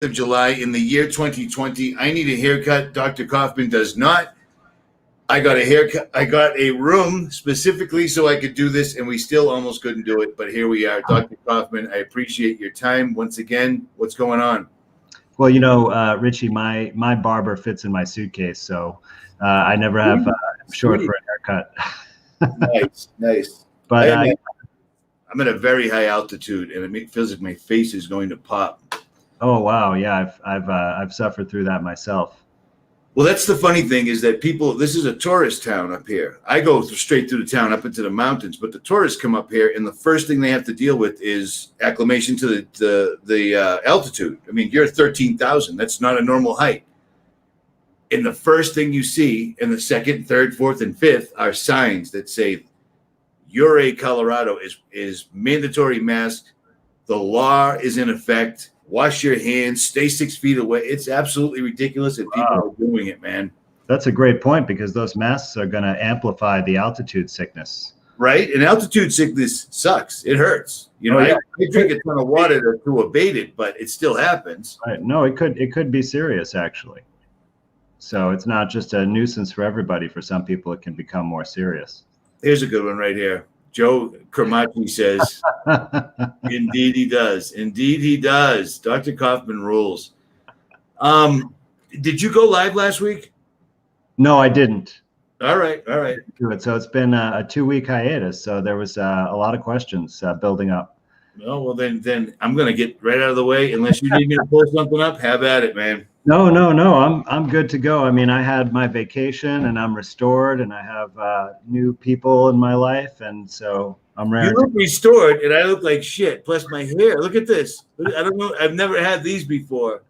of July in the year 2020. I need a haircut. Dr. Kaufman does not. I got a haircut. I got a room specifically so I could do this, and we still almost couldn't do it. But here we are. Dr. Kaufman, I appreciate your time once again. What's going on? Well, Richie, my barber fits in my suitcase, so I never have short for a haircut. Nice. But I'm at a very high altitude, and it feels like my face is going to pop. Oh wow, yeah, I've suffered through that myself. Well, that's the funny thing is that this is a tourist town up here. I go straight through the town up into the mountains, but the tourists come up here, and the first thing they have to deal with is acclimation to the altitude. I mean, you're 13,000. That's not a normal height. And the first thing you see in the second, third, fourth, and fifth are signs that say, Ouray, Colorado is mandatory mask. The law is in effect. Wash your hands, stay 6 feet away. It's absolutely ridiculous, and people are doing it, man. That's a great point, because those masks are going to amplify the altitude sickness. Right? And altitude sickness sucks. It hurts. I drink a ton of water to abate it, but it still happens. Right. No, it could be serious, actually. So it's not just a nuisance for everybody. For some people, it can become more serious. Here's a good one right here. Joe Kermachi says, indeed he does. Indeed he does. Dr. Kaufman rules. Did you go live last week? No, I didn't. All right. So it's been a 2-week hiatus. So there was a lot of questions building up. Well, then I'm going to get right out of the way. Unless you need me to pull something up, have at it, man. No. I'm good to go. I mean, I had my vacation and I'm restored, and I have new people in my life, and so I'm ready. You look restored, and I look like shit. Plus my hair. Look at this. I don't know. I've never had these before.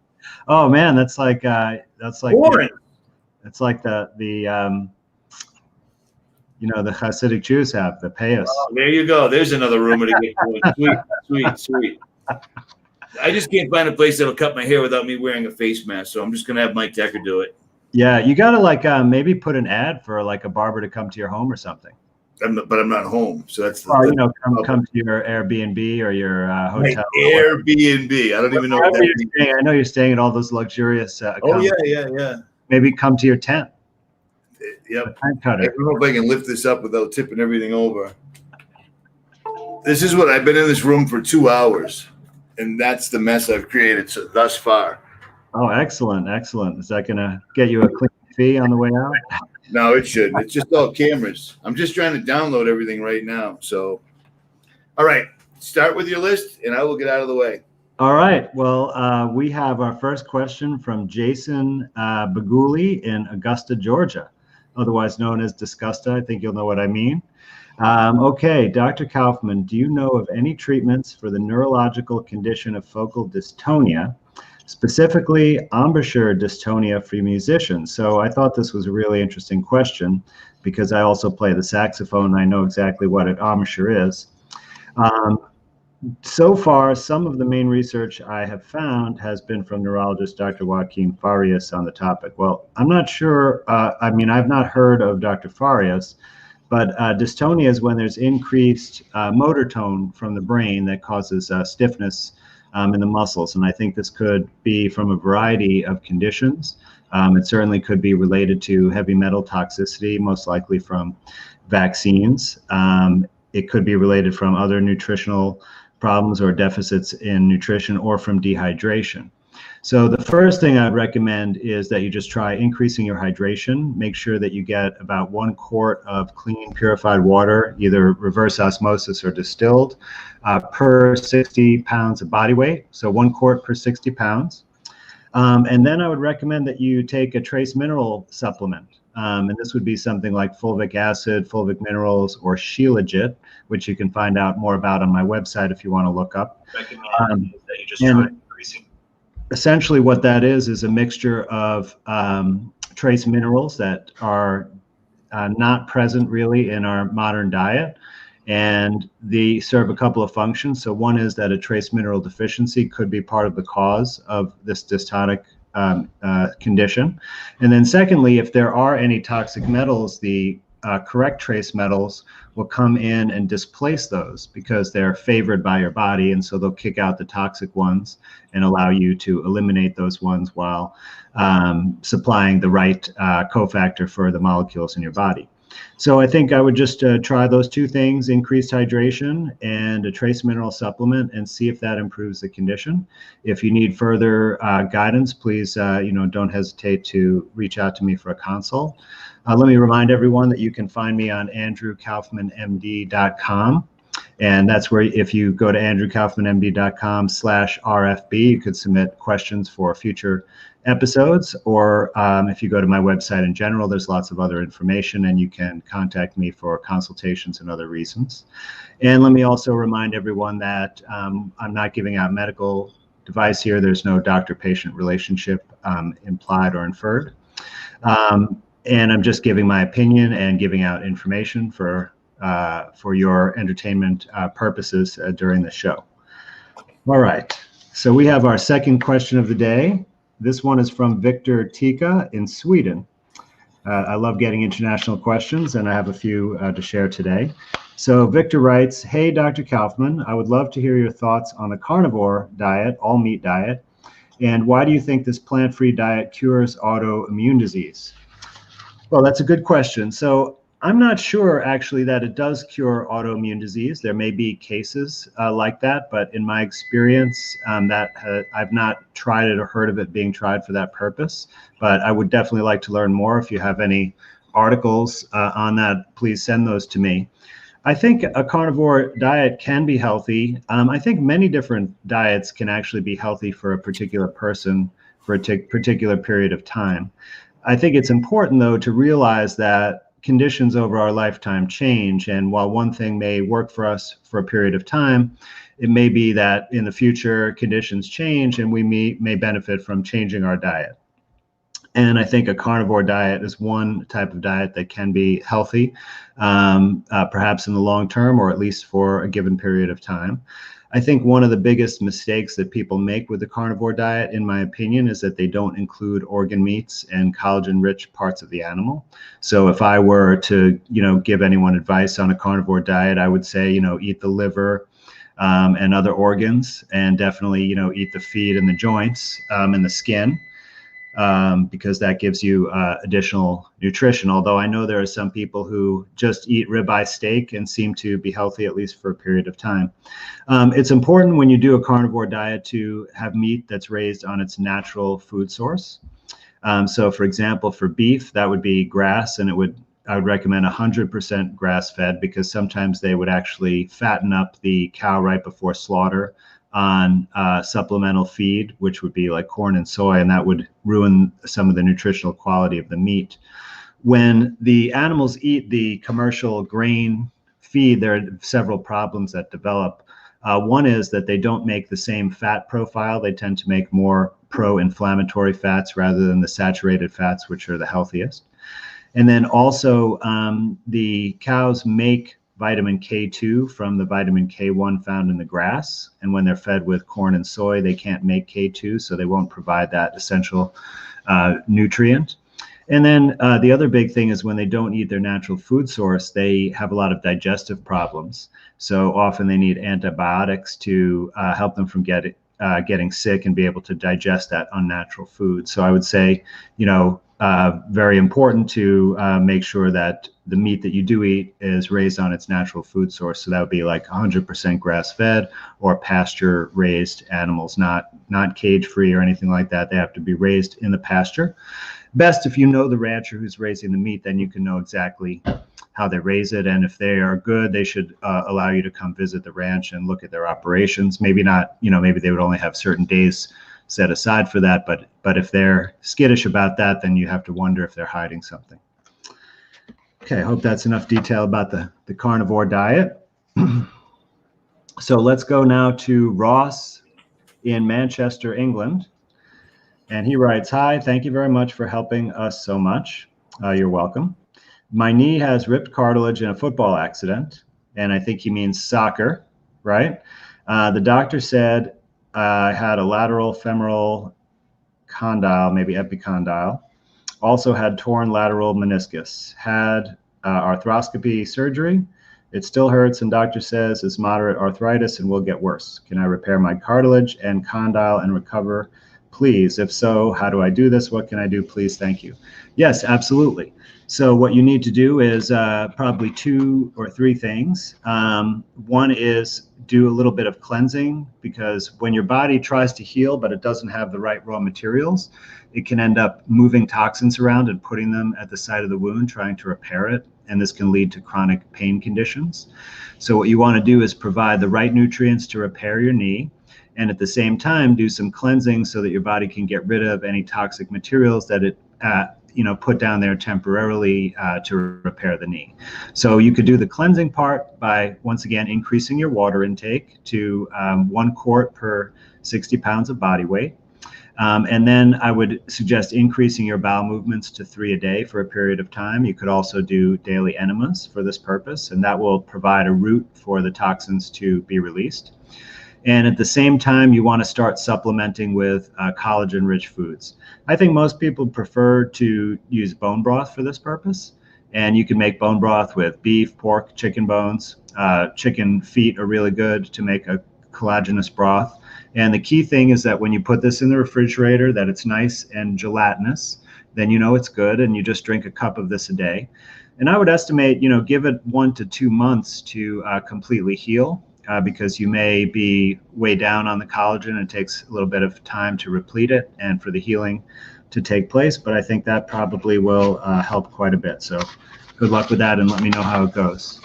Oh man, that's like boring. It's like the Hasidic Jews have the payas. Oh, there you go. There's another rumor to get going. Sweet. I just can't find a place that'll cut my hair without me wearing a face mask, so I'm just gonna have Mike Decker do it. Yeah, you gotta maybe put an ad for a barber to come to your home or something. But I'm not home, so that's come to your Airbnb or your hotel. Airbnb. I don't even know what that means. I know you're staying at all those luxurious. Oh yeah. Maybe come to your tent. Yep. Tent cutter. I don't know if I can lift this up without tipping everything over. This is what I've been in this room for 2 hours. And that's the mess I've created thus far. Oh, excellent. Is that going to get you a clean fee on the way out? No, it shouldn't. It's just all cameras. I'm just trying to download everything right now. So, all right, start with your list, and I will get out of the way. All right. Well, we have our first question from Jason Baguli in Augusta, Georgia, otherwise known as Disgusta. I think you'll know what I mean. Okay, Dr. Kaufman, do you know of any treatments for the neurological condition of focal dystonia, specifically embouchure dystonia for musicians? So I thought this was a really interesting question, because I also play the saxophone and I know exactly what an embouchure is. So far, some of the main research I have found has been from neurologist Dr. Joaquin Farias on the topic. Well, I'm not sure. I've not heard of Dr. Farias. But dystonia is when there's increased motor tone from the brain that causes stiffness in the muscles. And I think this could be from a variety of conditions. It certainly could be related to heavy metal toxicity, most likely from vaccines. It could be related from other nutritional problems or deficits in nutrition, or from dehydration. So the first thing I'd recommend is that you just try increasing your hydration. Make sure that you get about 1 quart of clean, purified water, either reverse osmosis or distilled, per 60 pounds of body weight. So 1 quart per 60 pounds. And then I would recommend that you take a trace mineral supplement. And this would be something like fulvic acid, fulvic minerals, or Shilajit, which you can find out more about on my website if you want to look up. Recommend that you just try increasing. Essentially what that is a mixture of trace minerals that are not present really in our modern diet, and they serve a couple of functions. So one is that a trace mineral deficiency could be part of the cause of this dystonic condition. And then secondly, if there are any toxic metals, the correct trace metals will come in and displace those because they're favored by your body, and so they'll kick out the toxic ones and allow you to eliminate those ones while supplying the right cofactor for the molecules in your body. So I think I would just try those two things: increased hydration and a trace mineral supplement, and see if that improves the condition. If you need further guidance, please don't hesitate to reach out to me for a consult. Let me remind everyone that you can find me on andrewkaufmanmd.com. And that's where, if you go to andrewkaufmanmd.com/RFB, you could submit questions for future episodes, or if you go to my website in general, there's lots of other information, and you can contact me for consultations and other reasons. And let me also remind everyone that I'm not giving out medical advice here. There's no doctor-patient relationship implied or inferred. And I'm just giving my opinion and giving out information for your entertainment purposes during the show. All right, so we have our second question of the day. This one is from Victor Tika in Sweden. I love getting international questions, and I have a few to share today. So Victor writes, "Hey, Dr. Kaufman, I would love to hear your thoughts on the carnivore diet, all meat diet, and why do you think this plant-free diet cures autoimmune disease?" Well, that's a good question. So I'm not sure actually that it does cure autoimmune disease. There may be cases like that, but in my experience, I've not tried it or heard of it being tried for that purpose. But I would definitely like to learn more. If you have any articles on that, please send those to me. I think a carnivore diet can be healthy. I think many different diets can actually be healthy for a particular person for a particular period of time. I think it's important, though, to realize that conditions over our lifetime change. And while one thing may work for us for a period of time, it may be that in the future conditions change and we may benefit from changing our diet. And I think a carnivore diet is one type of diet that can be healthy, perhaps in the long term, or at least for a given period of time. I think one of the biggest mistakes that people make with the carnivore diet, in my opinion, is that they don't include organ meats and collagen-rich parts of the animal. So if I were to, give anyone advice on a carnivore diet, I would say, eat the liver and other organs, and definitely, eat the feet and the joints and the skin. Because that gives you additional nutrition. Although I know there are some people who just eat ribeye steak and seem to be healthy, at least for a period of time. It's important when you do a carnivore diet to have meat that's raised on its natural food source. So for example, for beef, that would be grass, and I would recommend 100% grass-fed, because sometimes they would actually fatten up the cow right before slaughter on supplemental feed, which would be like corn and soy, and that would ruin some of the nutritional quality of the meat. When the animals eat the commercial grain feed, there are several problems that develop. One is that they don't make the same fat profile. They tend to make more pro-inflammatory fats rather than the saturated fats, which are the healthiest. And then also the cows make vitamin K2 from the vitamin K1 found in the grass. And when they're fed with corn and soy, they can't make K2, so they won't provide that essential nutrient. And then the other big thing is when they don't eat their natural food source, they have a lot of digestive problems. So often they need antibiotics to help them from getting sick and be able to digest that unnatural food. So I would say, very important to make sure that the meat that you do eat is raised on its natural food source. So that would be like 100% grass-fed or pasture-raised animals, not cage-free or anything like that. They have to be raised in the pasture. Best if you know the rancher who's raising the meat, then you can know exactly how they raise it. And if they are good, they should allow you to come visit the ranch and look at their operations. Maybe not, maybe they would only have certain days set aside for that, but if they're skittish about that, then you have to wonder if they're hiding something. Okay, I hope that's enough detail about the carnivore diet. So let's go now to Ross in Manchester, England. And he writes, "Hi, thank you very much for helping us so much." You're welcome. "My knee has ripped cartilage in a football accident," and I think he means soccer, right? "The doctor said I had a lateral femoral condyle, maybe epicondyle. Also had torn lateral meniscus. Had arthroscopy surgery. It still hurts, and doctor says it's moderate arthritis and will get worse. Can I repair my cartilage and condyle and recover, please? If so, how do I do this? What can I do, please? Thank you. Yes, absolutely. So what you need to do is probably 2 or 3 things. One is do a little bit of cleansing, because when your body tries to heal but it doesn't have the right raw materials, it can end up moving toxins around and putting them at the site of the wound, trying to repair it. And this can lead to chronic pain conditions. So what you want to do is provide the right nutrients to repair your knee, and at the same time do some cleansing so that your body can get rid of any toxic materials that it put down there temporarily to repair the knee. So you could do the cleansing part by, once again, increasing your water intake to 1 quart per 60 pounds of body weight. And then I would suggest increasing your bowel movements to 3 a day for a period of time. You could also do daily enemas for this purpose, and that will provide a route for the toxins to be released. And at the same time, you want to start supplementing with collagen-rich foods. I think most people prefer to use bone broth for this purpose. And you can make bone broth with beef, pork, chicken bones. Chicken feet are really good to make a collagenous broth. And the key thing is that when you put this in the refrigerator, that it's nice and gelatinous, then you know it's good, and you just drink a cup of this a day. And I would estimate, give it 1 to 2 months to completely heal, because you may be way down on the collagen. It takes a little bit of time to replete it and for the healing to take place, but I think that probably will help quite a bit. So good luck with that, and let me know how it goes.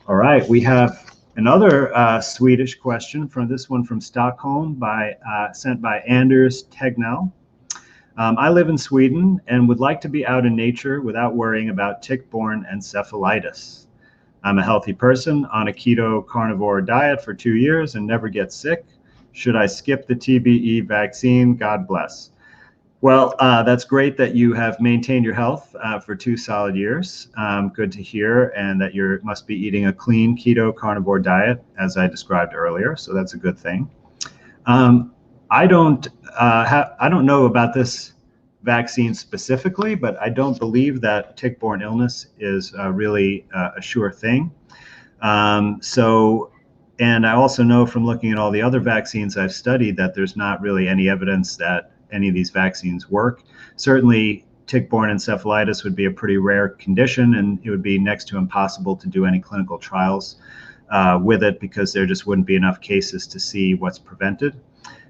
All right, we have another Swedish question from Stockholm sent by Anders Tegnell. I live in Sweden and would like to be out in nature without worrying about tick-borne encephalitis. I'm a healthy person on a keto carnivore diet for 2 years and never get sick. Should I skip the TBE vaccine? God bless. Well, that's great that you have maintained your health for 2 solid years. Good to hear, and that you must be eating a clean keto carnivore diet, as I described earlier. So that's a good thing. I don't know about this vaccine specifically, but I don't believe that tick-borne illness is really a sure thing. And I also know from looking at all the other vaccines I've studied that there's not really any evidence that any of these vaccines work. Certainly, tick-borne encephalitis would be a pretty rare condition, and it would be next to impossible to do any clinical trials with it, because there just wouldn't be enough cases to see what's prevented.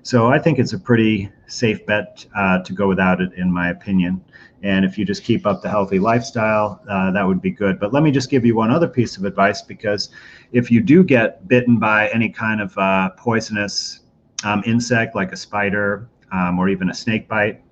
So I think it's a pretty safe bet to go without it, in my opinion. And if you just keep up the healthy lifestyle, that would be good. But let me just give you one other piece of advice, because if you do get bitten by any kind of poisonous insect, like a spider or even a snake bite,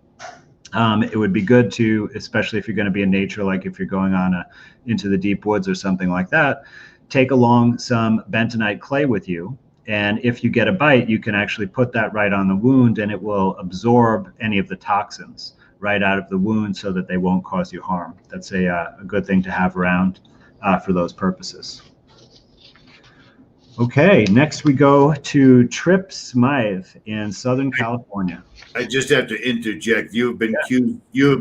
it would be good to, especially if you're going to be in nature, like if you're going on into the deep woods or something like that, take along some bentonite clay with you. And if you get a bite, you can actually put that right on the wound, and it will absorb any of the toxins right out of the wound so that they won't cause you harm. That's a good thing to have around for those purposes. Okay, next we go to Trip Smythe in Southern California. I just have to interject. You have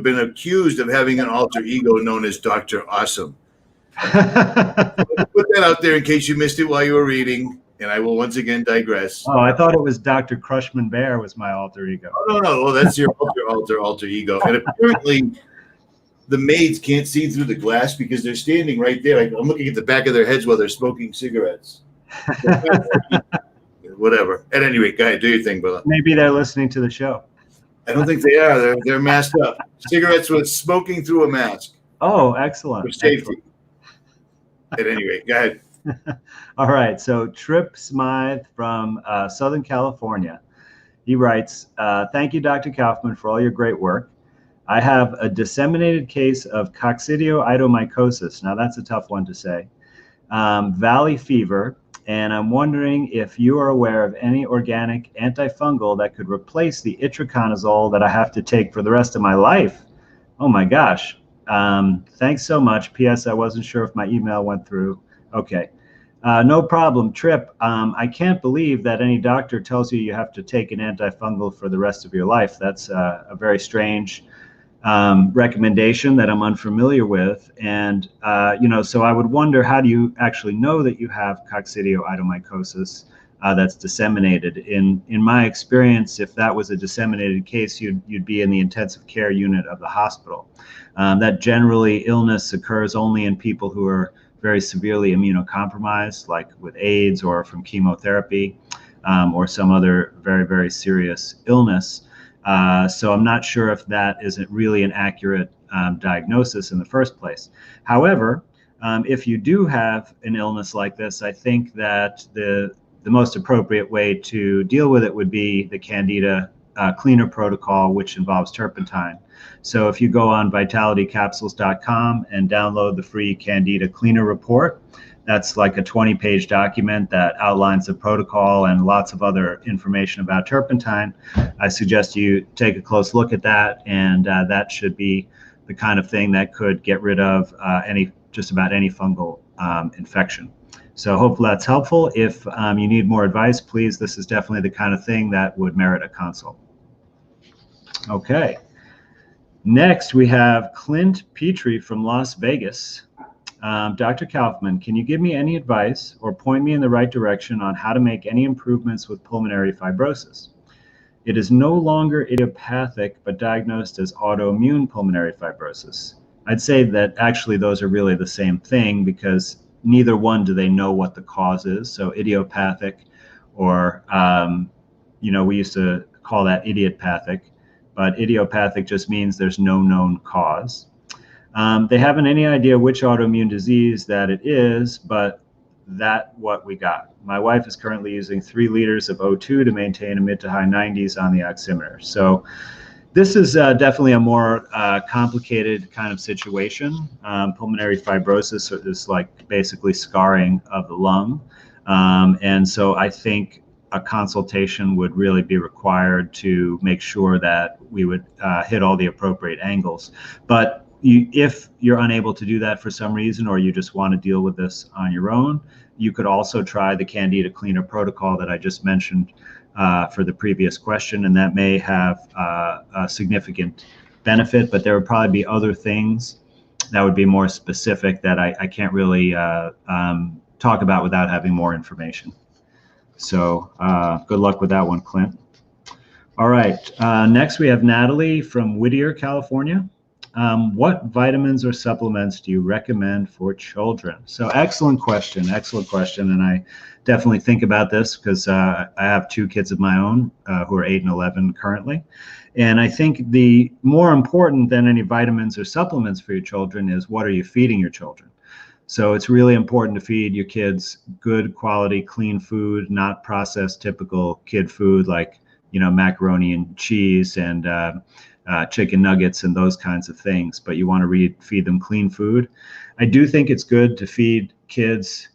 been accused of having an alter ego known as Dr. Awesome. Put that out there in case you missed it while you were reading, and I will once again digress. Oh, I thought it was Dr. Crushman Bear was my alter ego. Oh, no. Well, that's your alter ego. And apparently the maids can't see through the glass because they're standing right there. I'm looking at the back of their heads while they're smoking cigarettes. Whatever. At any rate, go ahead, do your thing, brother. Maybe they're listening to the show. I don't think they are. They're masked up. Cigarettes with smoking through a mask. Oh, excellent. For safety. At any rate, go ahead. All right. So Trip Smythe from Southern California. He writes, thank you, Dr. Kaufman, for all your great work. I have a disseminated case of coccidioidomycosis. Now, that's a tough one to say. Valley fever. And I'm wondering if you are aware of any organic antifungal that could replace the itraconazole that I have to take for the rest of my life. Oh my gosh. Thanks so much. P.S. I wasn't sure if my email went through. Okay. No problem, Trip. I can't believe that any doctor tells you you have to take an antifungal for the rest of your life. That's a very strange recommendation that I'm unfamiliar with. And, so I would wonder, how do you actually know that you have coccidioidomycosis that's disseminated? In my experience, if that was a disseminated case, you'd be in the intensive care unit of the hospital. That generally illness occurs only in people who are very severely immunocompromised, like with AIDS or from chemotherapy, or some other very, very serious illness. So I'm not sure if that isn't really an accurate diagnosis in the first place. However, if you do have an illness like this, I think that the most appropriate way to deal with it would be the Candida cleaner protocol, which involves turpentine. So if you go on vitalitycapsules.com and download the free Candida cleaner report, that's like a 20-page document that outlines the protocol and lots of other information about turpentine. I suggest you take a close look at that, and that should be the kind of thing that could get rid of just about any fungal infection. So hopefully that's helpful. If you need more advice, please, this is definitely the kind of thing that would merit a consult. Okay. Next, we have Clint Petrie from Las Vegas. Dr. Kaufman, can you give me any advice or point me in the right direction on how to make any improvements with pulmonary fibrosis? It is no longer idiopathic, but diagnosed as autoimmune pulmonary fibrosis. I'd say that actually those are really the same thing, because neither one do they know what the cause is. So idiopathic, or, we used to call that idiopathic, but idiopathic just means there's no known cause. They haven't any idea which autoimmune disease that it is, but that's what we got. My wife is currently using 3 liters of O2 to maintain a mid to high 90s on the oximeter. So this is definitely a more complicated kind of situation. Pulmonary fibrosis is like basically scarring of the lung. And so I think a consultation would really be required to make sure that we would hit all the appropriate angles. But if you're unable to do that for some reason, or you just want to deal with this on your own, you could also try the Candida cleaner protocol that I just mentioned for the previous question, and that may have a significant benefit, but there would probably be other things that would be more specific that I can't really talk about without having more information. So good luck with that one, Clint. All right, next we have Natalie from Whittier, California. What vitamins or supplements do you recommend for children? So excellent question, and I definitely think about this because I have 2 kids of my own who are 8 and 11 currently. And I think the more important than any vitamins or supplements for your children is, what are you feeding your children? So it's really important to feed your kids good quality, clean food, not processed typical kid food like, macaroni and cheese and chicken nuggets and those kinds of things, but you want to feed them clean food. I do think it's good to feed kids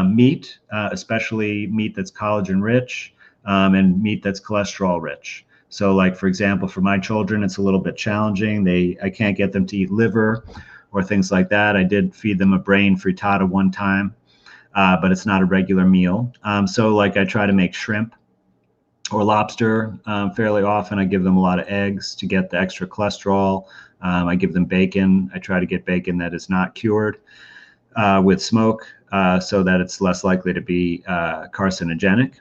meat, especially meat that's collagen rich, and meat that's cholesterol rich. So like, for example, for my children, it's a little bit challenging. I can't get them to eat liver or things like that. I did feed them a brain frittata one time, but it's not a regular meal. So like I try to make shrimp or lobster fairly often. I give them a lot of eggs to get the extra cholesterol. I give them bacon. I try to get bacon that is not cured with smoke, so that it's less likely to be carcinogenic.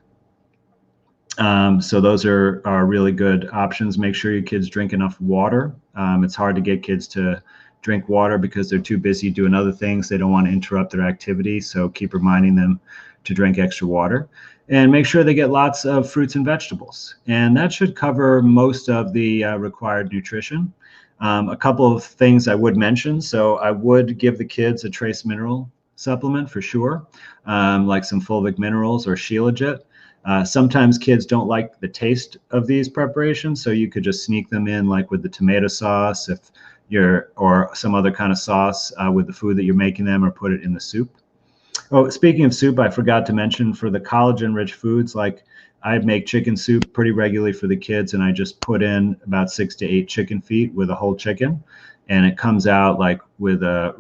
So those are really good options. Make sure your kids drink enough water. It's hard to get kids to drink water because they're too busy doing other things. They don't want to interrupt their activity, so keep reminding them to drink extra water. And make sure they get lots of fruits and vegetables. And that should cover most of the required nutrition. A couple of things I would mention. So I would give the kids a trace mineral supplement for sure, like some fulvic minerals or Shilajit. Sometimes kids don't like the taste of these preparations, so you could just sneak them in like with the tomato sauce or some other kind of sauce with the food that you're making them, or put it in the soup. Oh, speaking of soup, I forgot to mention, for the collagen-rich foods, like I make chicken soup pretty regularly for the kids, and I just put in about 6 to 8 chicken feet with a whole chicken. and it comes out like with a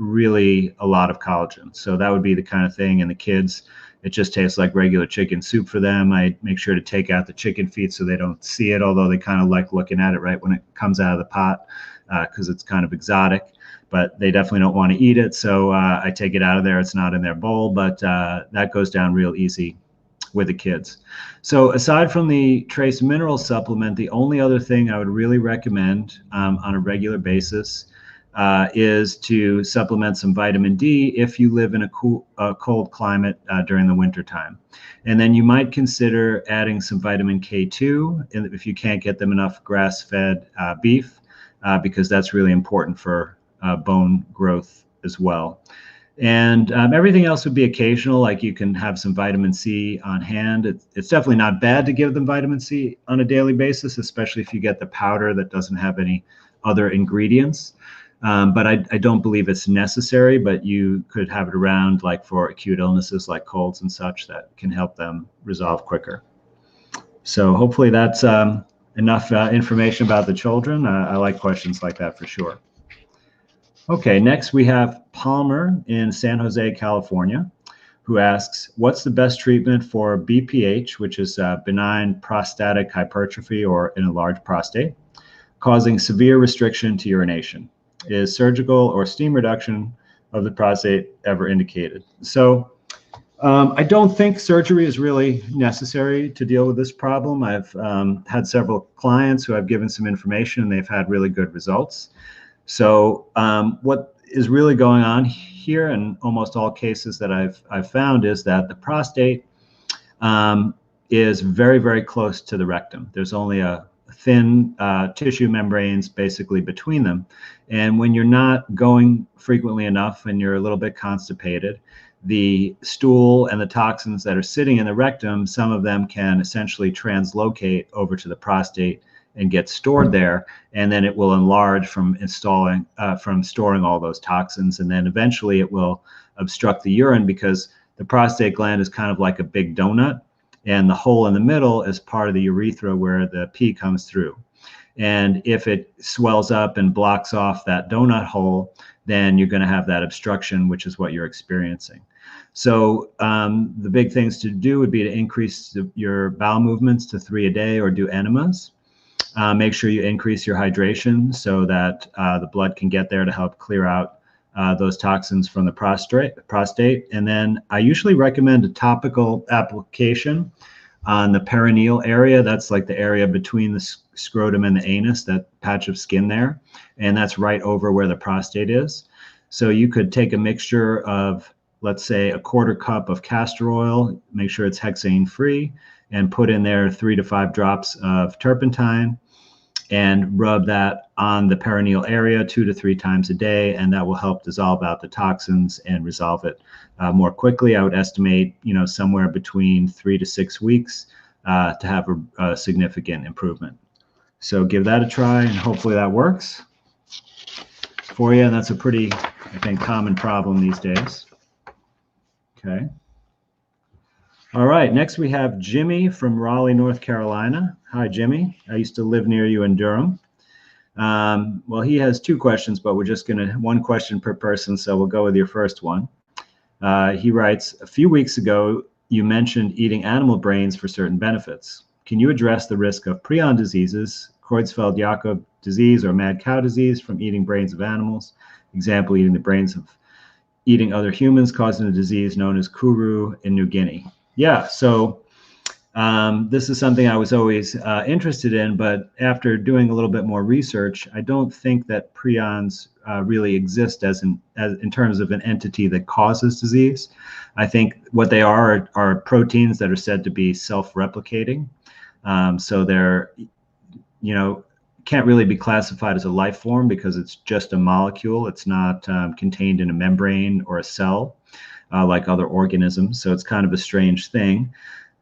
lot of collagen. So that would be the kind of thing. And the kids, it just tastes like regular chicken soup for them. I make sure to take out the chicken feet so they don't see it, although they kind of like looking at it right when it comes out of the pot, because it's kind of exotic. But they definitely don't want to eat it, so I take it out of there. It's not in their bowl, but that goes down real easy with the kids. So aside from the trace mineral supplement, the only other thing I would really recommend on a regular basis is to supplement some vitamin D if you live in a cold climate during the winter time. And then you might consider adding some vitamin K2 if you can't get them enough grass-fed beef, because that's really important for bone growth as well. And everything else would be occasional, like you can have some vitamin C on hand. It's definitely not bad to give them vitamin C on a daily basis, especially if you get the powder that doesn't have any other ingredients. But I don't believe it's necessary, but you could have it around like for acute illnesses like colds and such that can help them resolve quicker. So hopefully that's enough information about the children. I like questions like that for sure. Okay, next we have Palmer in San Jose, California, who asks, what's the best treatment for BPH, which is benign prostatic hypertrophy or an enlarged prostate, causing severe restriction to urination? Is surgical or steam reduction of the prostate ever indicated? So I don't think surgery is really necessary to deal with this problem. I've had several clients who I've given some information and they've had really good results. So what is really going on here in almost all cases that I've found is that the prostate is very, very close to the rectum. There's only a thin tissue membranes basically between them. And when you're not going frequently enough and you're a little bit constipated, the stool and the toxins that are sitting in the rectum, some of them can essentially translocate over to the prostate and get stored there, and then it will enlarge from storing all those toxins, and then eventually it will obstruct the urine because the prostate gland is kind of like a big donut, and the hole in the middle is part of the urethra where the pee comes through. And if it swells up and blocks off that donut hole, then you're going to have that obstruction, which is what you're experiencing. So the big things to do would be to increase your bowel movements to 3 a day or do enemas. Make sure you increase your hydration so that the blood can get there to help clear out those toxins from the prostate. And then I usually recommend a topical application on the perineal area. That's like the area between the scrotum and the anus, that patch of skin there. And that's right over where the prostate is. So you could take a mixture of, let's say, a 1/4 cup of castor oil, make sure it's hexane free, and put in there 3 to 5 drops of turpentine and rub that on the perineal area 2 to 3 times a day, and that will help dissolve out the toxins and resolve it more quickly. I would estimate, somewhere between 3 to 6 weeks to have a significant improvement. So give that a try, and hopefully that works for you. And that's a pretty, I think, common problem these days. Okay. All right, next we have Jimmy from Raleigh, North Carolina. Hi, Jimmy. I used to live near you in Durham. Well, he has 2 questions, but we're just going to 1 question per person, so we'll go with your first one. He writes, a few weeks ago, you mentioned eating animal brains for certain benefits. Can you address the risk of prion diseases, Creutzfeldt-Jakob disease or mad cow disease from eating brains of animals? Example, eating the brains of eating other humans causing a disease known as Kuru in New Guinea. Yeah, so this is something I was always interested in, but after doing a little bit more research, I don't think that prions really exist as in terms of an entity that causes disease. I think what they are proteins that are said to be self-replicating. So they're, can't really be classified as a life form because it's just a molecule. It's not contained in a membrane or a cell like other organisms. So it's kind of a strange thing.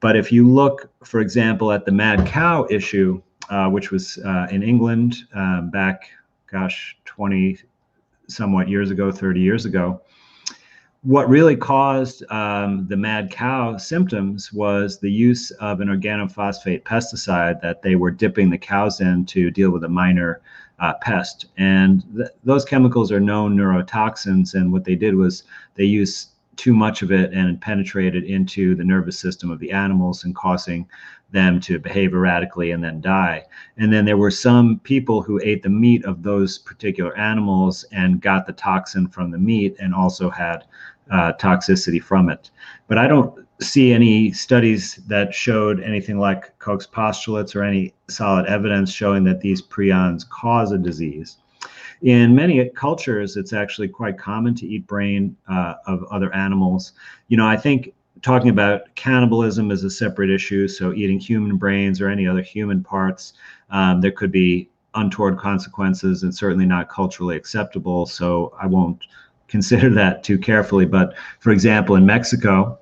But if you look, for example, at the mad cow issue, which was in England back, 20 somewhat years ago, 30 years ago, what really caused the mad cow symptoms was the use of an organophosphate pesticide that they were dipping the cows in to deal with a minor pest. And those chemicals are known neurotoxins. And what they did was they used too much of it and penetrated into the nervous system of the animals and causing them to behave erratically and then die. And then there were some people who ate the meat of those particular animals and got the toxin from the meat and also had toxicity from it. But I don't see any studies that showed anything like Koch's postulates or any solid evidence showing that these prions cause a disease. In many cultures, it's actually quite common to eat brain of other animals. I think talking about cannibalism is a separate issue. So eating human brains or any other human parts, there could be untoward consequences and certainly not culturally acceptable. So I won't consider that too carefully. But for example, in Mexico,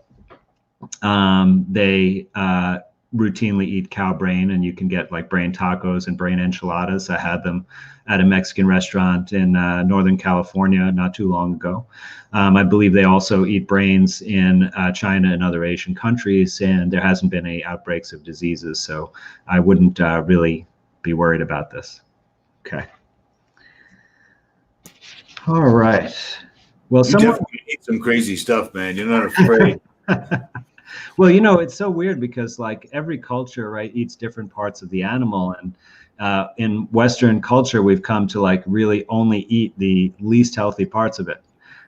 they routinely eat cow brain, and you can get like brain tacos and brain enchiladas. I had them at a Mexican restaurant in Northern California not too long ago. I believe they also eat brains in China and other Asian countries, and there hasn't been any outbreaks of diseases. So I wouldn't really be worried about this. Okay. All right. Well, you definitely eat some crazy stuff, man. You're not afraid. Well, it's so weird because like every culture, right, eats different parts of the animal. And in Western culture, we've come to like really only eat the least healthy parts of it,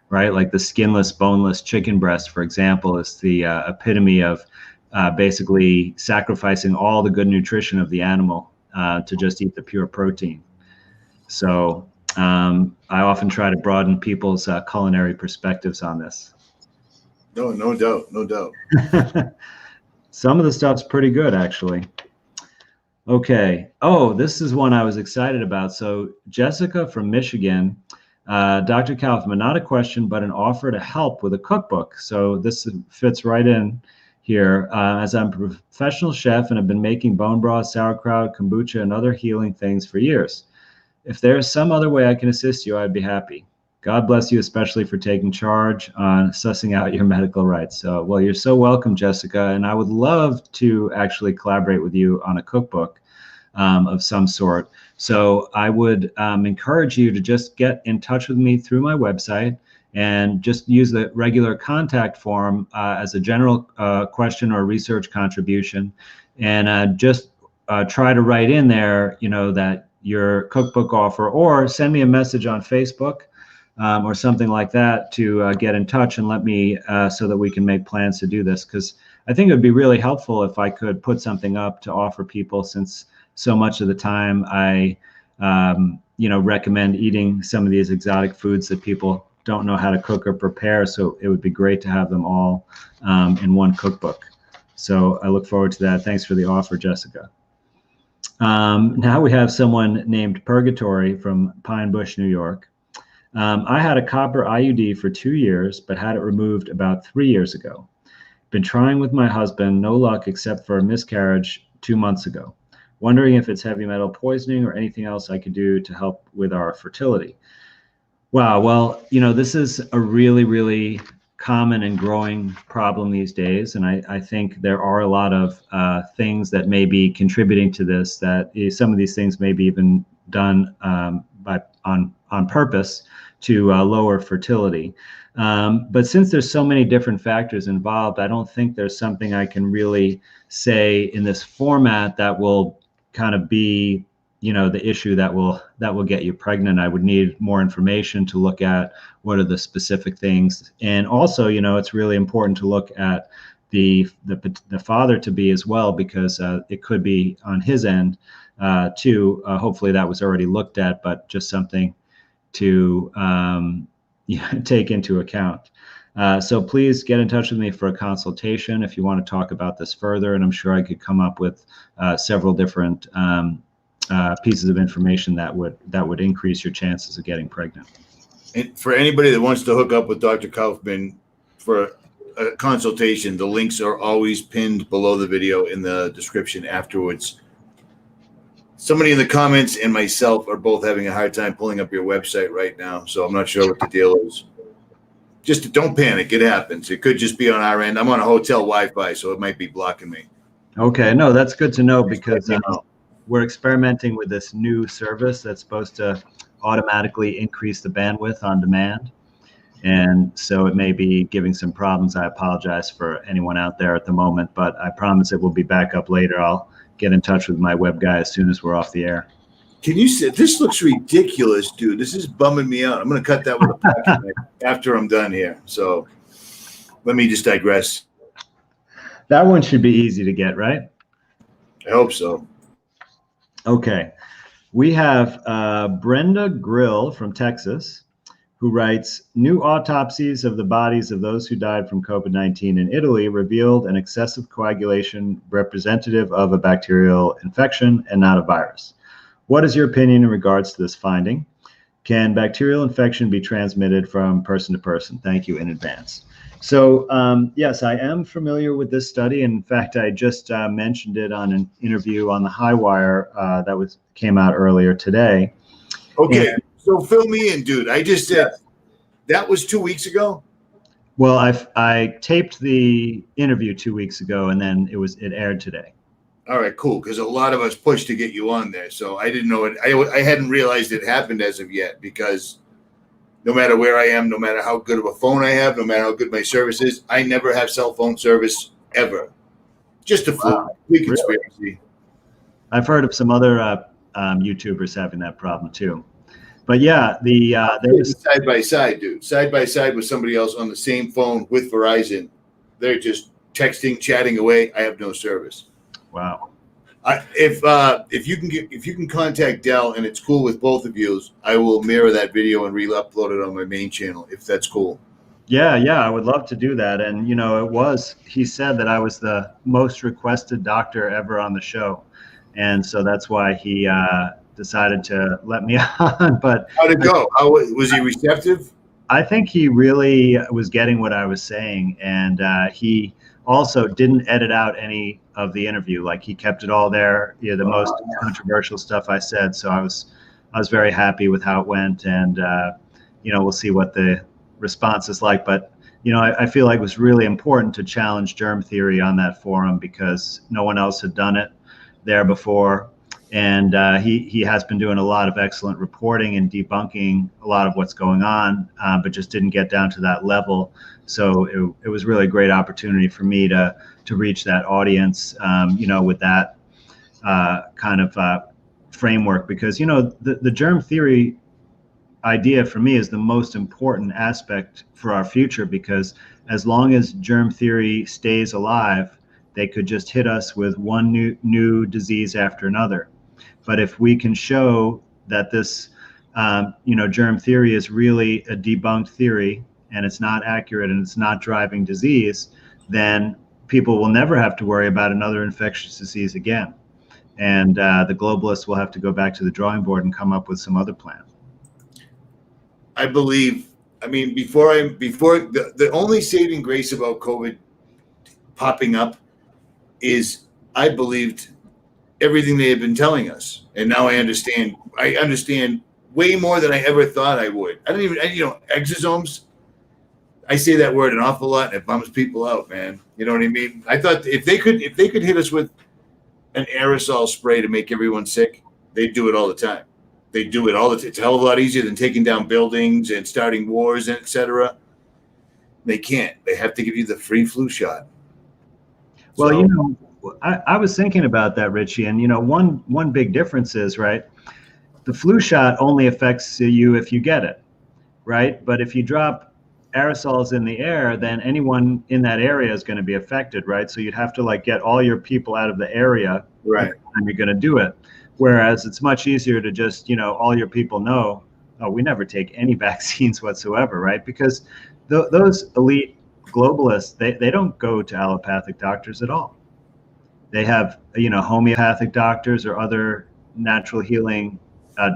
right? Like the skinless, boneless chicken breast, for example, is the epitome of basically sacrificing all the good nutrition of the animal to just eat the pure protein. So I often try to broaden people's culinary perspectives on this. No doubt. Some of the stuff's pretty good, actually. Okay. Oh, this is one I was excited about. So Jessica from Michigan, Dr. Kaufman, not a question, but an offer to help with a cookbook. So this fits right in here. As I'm a professional chef and have been making bone broth, sauerkraut, kombucha, and other healing things for years. If there's some other way I can assist you, I'd be happy. God bless you, especially for taking charge on sussing out your medical rights. So, well, you're so welcome, Jessica. And I would love to actually collaborate with you on a cookbook of some sort. So I would encourage you to just get in touch with me through my website and just use the regular contact form as a general question or research contribution. And just try to write in there, that your cookbook offer, or send me a message on Facebook or something like that to get in touch and let me so that we can make plans to do this. Because I think it would be really helpful if I could put something up to offer people, since so much of the time I recommend eating some of these exotic foods that people don't know how to cook or prepare. So it would be great to have them all in one cookbook. So I look forward to that. Thanks for the offer, Jessica. Now we have someone named Purgatory from Pine Bush, New York. I had a copper IUD for 2 years, but had it removed about 3 years ago. Been trying with my husband, no luck except for a miscarriage 2 months ago. Wondering if it's heavy metal poisoning or anything else I could do to help with our fertility. Wow, well, this is a really, really common and growing problem these days. And I think there are a lot of things that may be contributing to this, that some of these things may be even done on purpose to lower fertility. But since there's so many different factors involved, I don't think there's something I can really say in this format that will kind of be, the issue that will get you pregnant. I would need more information to look at what are the specific things. And also, it's really important to look at the father to be as well, because it could be on his end too. Hopefully that was already looked at, but just something to take into account. So please get in touch with me for a consultation if you want to talk about this further. And I'm sure I could come up with several different pieces of information that would increase your chances of getting pregnant. And for anybody that wants to hook up with Dr. Kaufman for a consultation, the links are always pinned below the video in the description afterwards. Somebody in the comments and myself are both having a hard time pulling up your website right now, so I'm not sure what the deal is. just don't panic. It happens. It could just be on our end. I'm on a hotel Wi-Fi, so it might be blocking me. Okay, no, that's good to know because let me know. we're experimenting with this new service that's supposed to automatically increase the bandwidth on demand. And so it may be giving some problems. I apologize for anyone out there at the moment, but I promise it will be back up later. I'll get in touch with my web guy as soon as we're off the air. Can you see? This looks ridiculous, dude. This is bumming me out. I'm going to cut that with a pocket knife after I'm done here. So let me just digress. That one should be easy to get, right? I hope so. Okay. We have Brenda Grill from Texas, who writes, new autopsies of the bodies of those who died from COVID-19 in Italy revealed an excessive coagulation representative of a bacterial infection and not a virus. What is your opinion in regards to this finding? Can bacterial infection be transmitted from person to person? Thank you in advance. So yes, I am familiar with this study. In fact, I just mentioned it on an interview on the Highwire that came out earlier today. Okay, and, so fill me in, dude. I just said that was 2 weeks ago. Well, I taped the interview 2 weeks ago, and then it aired today. All right, cool. Because a lot of us pushed to get you on there, so I didn't know it. I hadn't realized it happened as of yet. Because no matter where I am, no matter how good of a phone I have, no matter how good my service is, I never have cell phone service ever. Just a fluke, conspiracy. Really? I've heard of some other YouTubers having that problem too. But yeah, there was side by side, dude. Side by side with somebody else on the same phone with Verizon. They're just texting, chatting away. I have no service. Wow. If you can contact Dell and it's cool with both of you, I will mirror that video and re-upload it on my main channel if that's cool. Yeah, I would love to do that. And he said that I was the most requested doctor ever on the show, and so that's why he decided to let me on. But how'd it go? How was he receptive? I think he really was getting what I was saying, and he also didn't edit out any of the interview. Like, he kept it all there. The most controversial stuff I said. So I was very happy with how it went, and we'll see what the response is like. But I feel like it was really important to challenge germ theory on that forum because no one else had done it there before. And he has been doing a lot of excellent reporting and debunking a lot of what's going on, but just didn't get down to that level. So it was really a great opportunity for me to reach that audience, with that kind of framework, because the germ theory idea for me is the most important aspect for our future, because as long as germ theory stays alive, they could just hit us with one new disease after another. But if we can show that this, germ theory is really a debunked theory and it's not accurate and it's not driving disease, then people will never have to worry about another infectious disease again. And the globalists will have to go back to the drawing board and come up with some other plan. I believe. I mean, before the only saving grace about COVID popping up is I believed everything they had been telling us, and now I understand. I understand way more than I ever thought I would. I don't even, exosomes. I say that word an awful lot, and it bums people out, man. You know what I mean? I thought if they could hit us with an aerosol spray to make everyone sick, they'd do it all the time. They do it all the time. It's a hell of a lot easier than taking down buildings and starting wars, and etc. They can't. They have to give you the free flu shot. Well, so, I was thinking about that, Richie, and one big difference is, right, the flu shot only affects you if you get it, right? But if you drop aerosols in the air, then anyone in that area is going to be affected, right? So you'd have to get all your people out of the area, right? And you're going to do it. Whereas it's much easier to just, all your people know, oh, we never take any vaccines whatsoever, right? Because those elite globalists, they don't go to allopathic doctors at all. They have, homeopathic doctors or other natural healing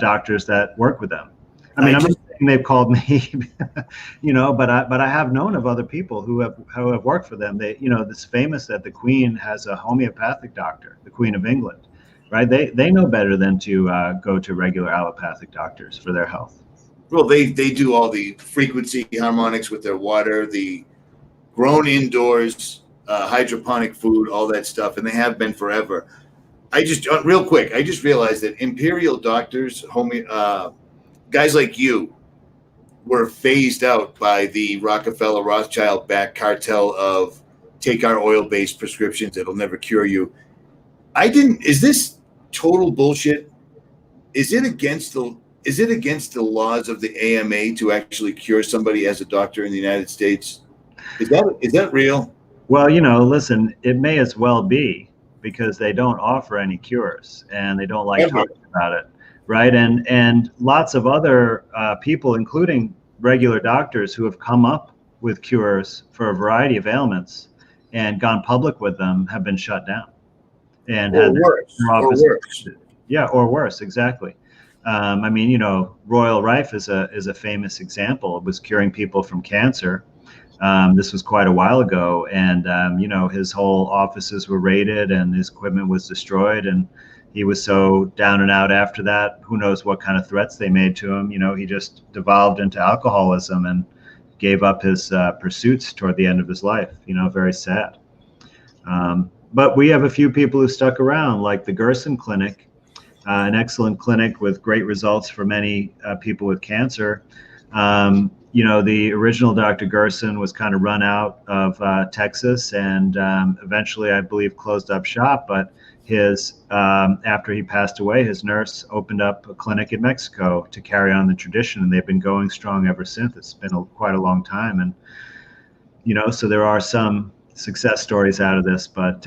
doctors that work with them. I mean, I'm not saying they've called me, but I have known of other people who have worked for them. It's famous that the Queen has a homeopathic doctor, the Queen of England, right? They know better than to go to regular allopathic doctors for their health. Well, they do all the frequency harmonics with their water, the grown indoors, hydroponic food, all that stuff, and they have been forever. I just real quick, I just realized that imperial doctors, guys like you, were phased out by the Rockefeller Rothschild backed cartel of take our oil based prescriptions, it'll never cure you. Is this total bullshit? Is it against the laws of the AMA to actually cure somebody as a doctor in the United States? Is that real? Well, listen, it may as well be because they don't offer any cures and they don't like Ever. talking about it, right? And lots of other people, including regular doctors who have come up with cures for a variety of ailments and gone public with them, have been shut down and Or had worse. their Or office. worse. Yeah, or worse, exactly. I mean, Royal Rife is a famous example. It was curing people from cancer. This was quite a while ago, and his whole offices were raided, and his equipment was destroyed, and he was so down and out after that. Who knows what kind of threats they made to him? He just devolved into alcoholism and gave up his pursuits toward the end of his life. Very sad. But we have a few people who stuck around, like the Gerson Clinic, an excellent clinic with great results for many people with cancer. The original Dr. Gerson was kind of run out of Texas and eventually, I believe, closed up shop. But after he passed away, his nurse opened up a clinic in Mexico to carry on the tradition, and they've been going strong ever since. It's been quite a long time, and so there are some success stories out of this, but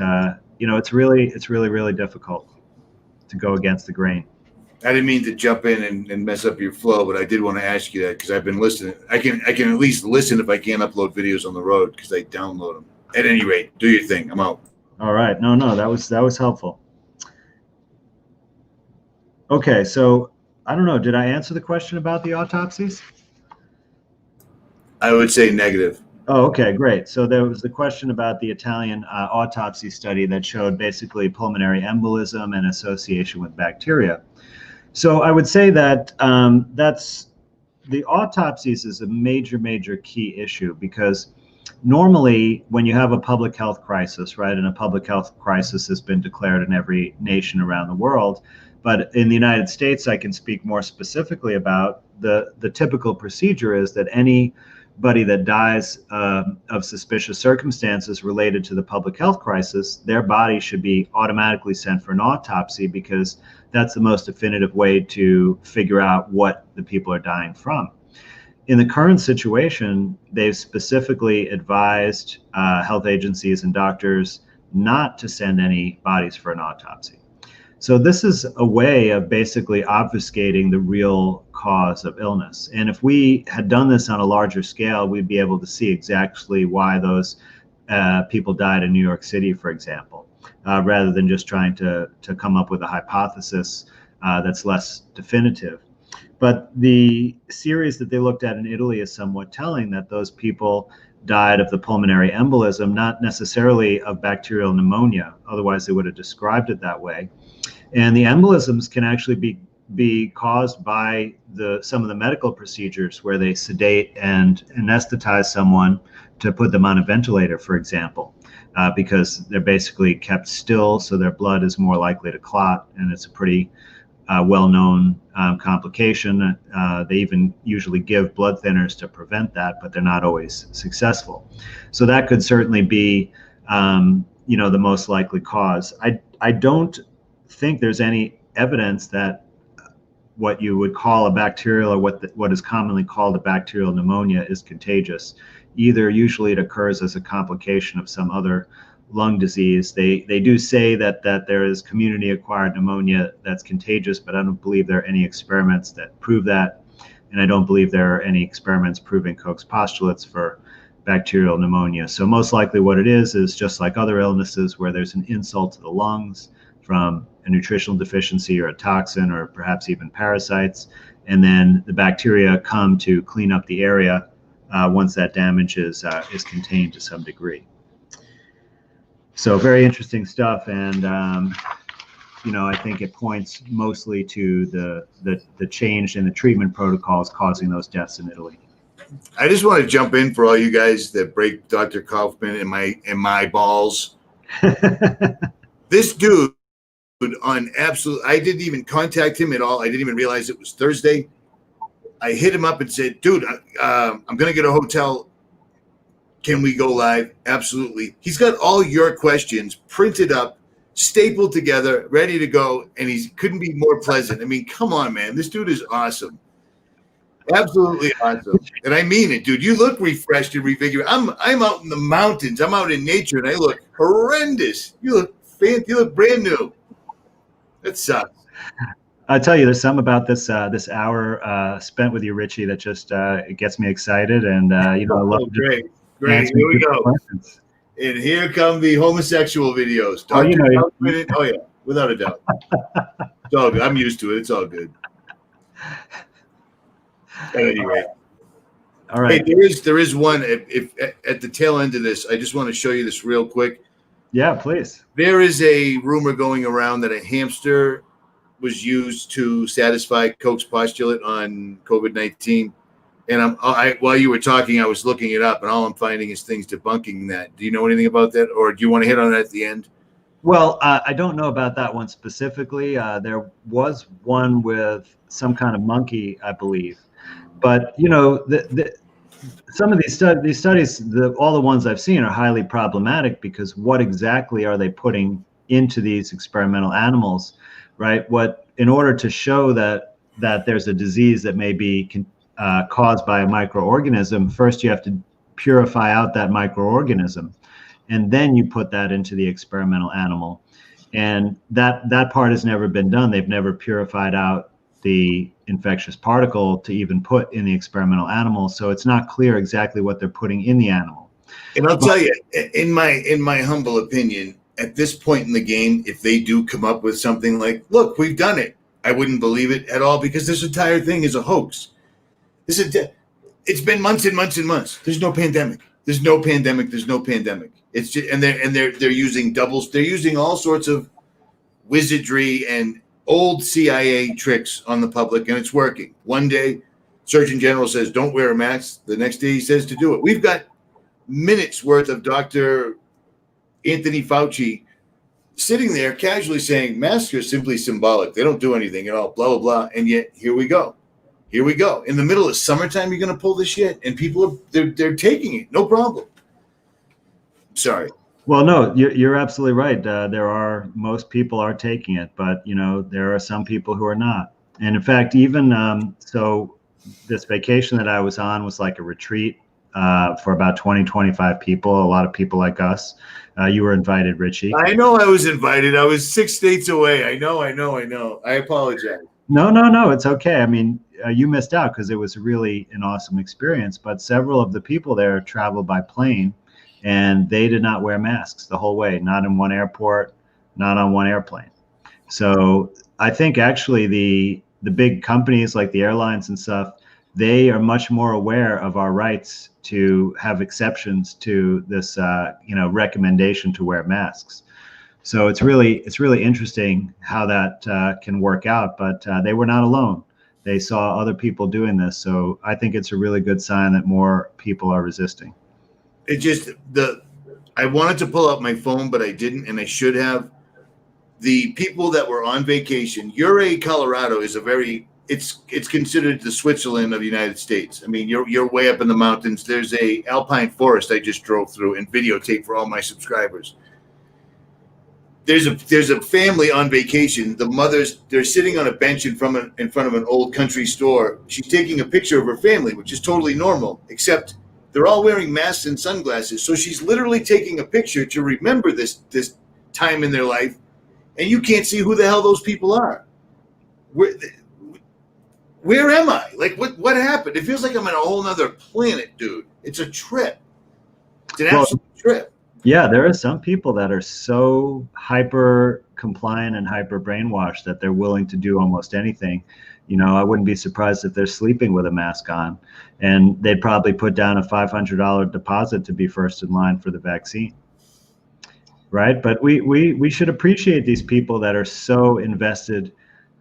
it's really difficult to go against the grain. I didn't mean to jump in and mess up your flow, but I did want to ask you that because I've been listening. I can at least listen if I can't upload videos on the road because I download them. At any rate, do your thing. I'm out. All right. No, that was helpful. Okay, so I don't know. Did I answer the question about the autopsies? I would say negative. Oh, okay, great. So there was the question about the Italian autopsy study that showed basically pulmonary embolism and association with bacteria. So I would say that that's the autopsies is a major key issue because normally when you have a public health crisis, right, and a public health crisis has been declared in every nation around the world, but in the United States, I can speak more specifically about the typical procedure is that anybody that dies of suspicious circumstances related to the public health crisis, their body should be automatically sent for an autopsy because that's the most definitive way to figure out what the people are dying from. In the current situation, they've specifically advised health agencies and doctors not to send any bodies for an autopsy. So this is a way of basically obfuscating the real cause of illness. And if we had done this on a larger scale, we'd be able to see exactly why those people died in New York City, for example, rather than just trying to come up with a hypothesis that's less definitive. But the series that they looked at in Italy is somewhat telling that those people died of the pulmonary embolism, not necessarily of bacterial pneumonia. Otherwise, they would have described it that way. And the embolisms can actually be caused by some of the medical procedures where they sedate and anesthetize someone to put them on a ventilator, for example, because they're basically kept still, so their blood is more likely to clot, and it's a pretty well-known complication. They even usually give blood thinners to prevent that, but they're not always successful. So that could certainly be, the most likely cause. I don't think there's any evidence that what you would call a bacterial or what is commonly called a bacterial pneumonia is contagious. Either usually it occurs as a complication of some other lung disease. They do say that there is community-acquired pneumonia that's contagious, but I don't believe there are any experiments that prove that, and I don't believe there are any experiments proving Koch's postulates for bacterial pneumonia. So most likely what it is just like other illnesses where there's an insult to the lungs from a nutritional deficiency or a toxin or perhaps even parasites, and then the bacteria come to clean up the area once that damage is contained to some degree. So very interesting stuff, and I think it points mostly to the change in the treatment protocols causing those deaths in Italy. I just want to jump in for all you guys that break Dr. Kaufman and my balls. This dude on absolute, I didn't even contact him at all. I didn't even realize it was Thursday. I hit him up and said, dude, I'm going to get a hotel. Can we go live? Absolutely. He's got all your questions printed up, stapled together, ready to go. And he couldn't be more pleasant. I mean, come on, man. This dude is awesome. Absolutely awesome. And I mean it, dude. You look refreshed and revigorated. I'm out in the mountains. I'm out in nature and I look horrendous. You look fancy. You look brand new. That sucks. I tell you, there's some about this hour spent with you, Richie, that just it gets me excited, and I love. Great. Here we go. Questions. And here come the homosexual videos. Oh yeah, without a doubt. It's all good. I'm used to it. It's all good. At any rate. All right. Hey, there is one. If at the tail end of this, I just want to show you this real quick. Yeah, please. There is a rumor going around that a hamster was used to satisfy Koch's postulate on COVID-19. And while you were talking, I was looking it up, and all I'm finding is things debunking that. Do you know anything about that, or do you want to hit on that at the end? Well, I don't know about that one specifically. There was one with some kind of monkey, I believe. But some of these studies, all the ones I've seen are highly problematic, because what exactly are they putting into these experimental animals, right? In order to show that there's a disease that may be caused by a microorganism, first you have to purify out that microorganism, and then you put that into the experimental animal. And that part has never been done. They've never purified out the infectious particle to even put in the experimental animal, so it's not clear exactly what they're putting in the animal. And I'll tell you, in my humble opinion, at this point in the game, if they do come up with something like, look, we've done it, I wouldn't believe it at all, because this entire thing is a hoax. It's been months and months and months. There's no pandemic. There's no pandemic. It's just, and they're using doubles. They're using all sorts of wizardry and old CIA tricks on the public, and it's working. One day, Surgeon General says, don't wear a mask. The next day he says to do it. We've got minutes worth of Dr. Anthony Fauci sitting there casually saying masks are simply symbolic. They don't do anything at all, blah, blah, blah. And yet here we go. In the middle of summertime, you're going to pull this shit, and people they're taking it. No problem. Sorry. Well, no, you're absolutely right. Most people are taking it, but there are some people who are not. And in fact, even so, this vacation that I was on was like a retreat for about 20, 25 people. A lot of people like us. You were invited, Richie. I know I was invited. I was 6 states away. I know. I apologize. No, it's okay. I mean, you missed out because it was really an awesome experience. But several of the people there traveled by plane, and they did not wear masks the whole way, not in one airport, not on one airplane. So I think actually the big companies like the airlines and stuff, they are much more aware of our rights to have exceptions to this, recommendation to wear masks. So it's really interesting how that can work out, but they were not alone. They saw other people doing this. So I think it's a really good sign that more people are resisting. I wanted to pull out my phone, but I didn't, and I should have. The people that were on vacation, Ouray, Colorado is it's considered the Switzerland of the United States. I mean, you're way up in the mountains. There's a alpine forest I just drove through and videotaped for all my subscribers. There's a family on vacation. The they're sitting on a bench in front of an old country store. She's taking a picture of her family, which is totally normal, except they're all wearing masks and sunglasses. So she's literally taking a picture to remember this time in their life, and you can't see who the hell those people are. Where am I? Like, what happened? It feels like I'm on a whole nother planet, dude. It's a trip. It's an absolute trip. Yeah, there are some people that are so hyper compliant and hyper brainwashed that they're willing to do almost anything. I wouldn't be surprised if they're sleeping with a mask on, and they'd probably put down a $500 deposit to be first in line for the vaccine. right? But we should appreciate these people that are so invested,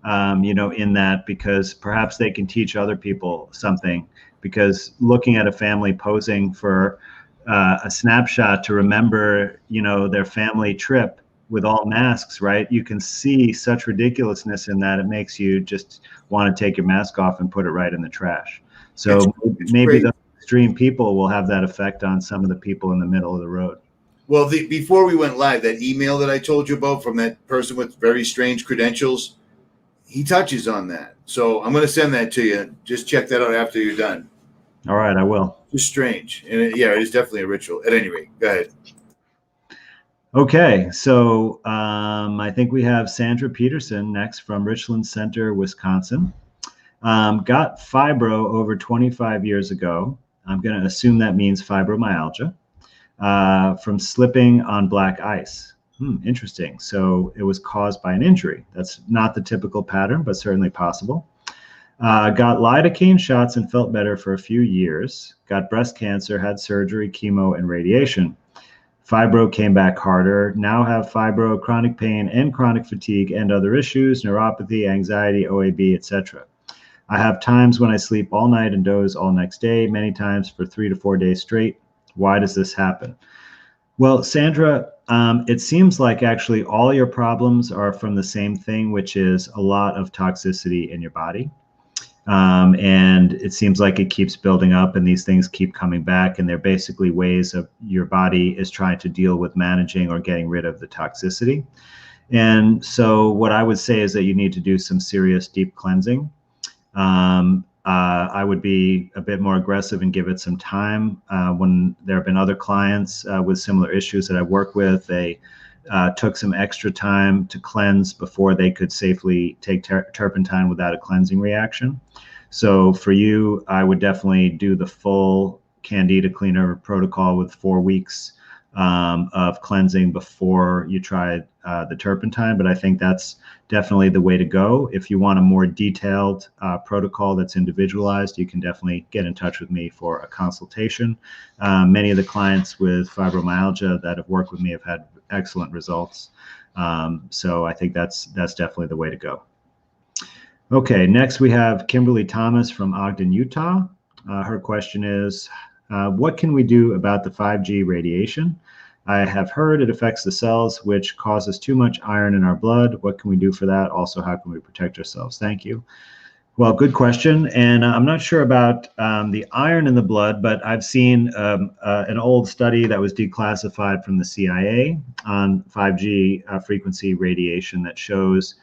in that, because perhaps they can teach other people something. Because looking at a family posing for a snapshot to remember, their family trip with all masks, right? You can see such ridiculousness in that. It makes you just want to take your mask off and put it right in the trash. It's, So it's maybe great. the extreme people will have that effect on some of the people in the middle of the road. Well, before we went live, that email that I told you about from that person with very strange credentials, he touches on that. So I'm going to send that to you. Just check that out after you're done. All right, I will. It's strange. And it is definitely a ritual. At any rate, go ahead. Okay, so I think we have Sandra Peterson next from Richland Center, Wisconsin. Got fibro over 25 years ago. I'm going to assume that means fibromyalgia from slipping on black ice. Interesting. So it was caused by an injury. That's not the typical pattern, but certainly possible. Got lidocaine shots and felt better for a few years. Got breast cancer, had surgery, chemo, and radiation. Fibro came back harder. Now have fibro, chronic pain, and chronic fatigue, and other issues, neuropathy, anxiety, OAB, etc. I have times when I sleep all night and doze all next day, many times for 3 to 4 days straight. Why does this happen? Well, Sandra, it seems like actually all your problems are from the same thing, which is a lot of toxicity in your body. And it seems like it keeps building up and these things keep coming back, and they're basically ways of your body is trying to deal with managing or getting rid of the toxicity. And so what I would say is that you need to do some serious deep cleansing. I would be a bit more aggressive and give it some time. When there have been other clients with similar issues that I work with, they took some extra time to cleanse before they could safely take turpentine without a cleansing reaction. So for you, I would definitely do the full Candida cleaner protocol with 4 weeks of cleansing before you try the turpentine. But I think that's definitely the way to go. If you want a more detailed protocol that's individualized, you can definitely get in touch with me for a consultation. Many of the clients with fibromyalgia that have worked with me have had excellent results. So I think that's definitely the way to go. Okay, next we have Kimberly Thomas from Ogden, Utah. Her question is, what can we do about the 5G radiation? I have heard it affects the cells, which causes too much iron in our blood. What can we do for that? Also, how can we protect ourselves? Thank you. Well, good question. And I'm not sure about the iron in the blood, but I've seen an old study that was declassified from the CIA on 5G frequency radiation that shows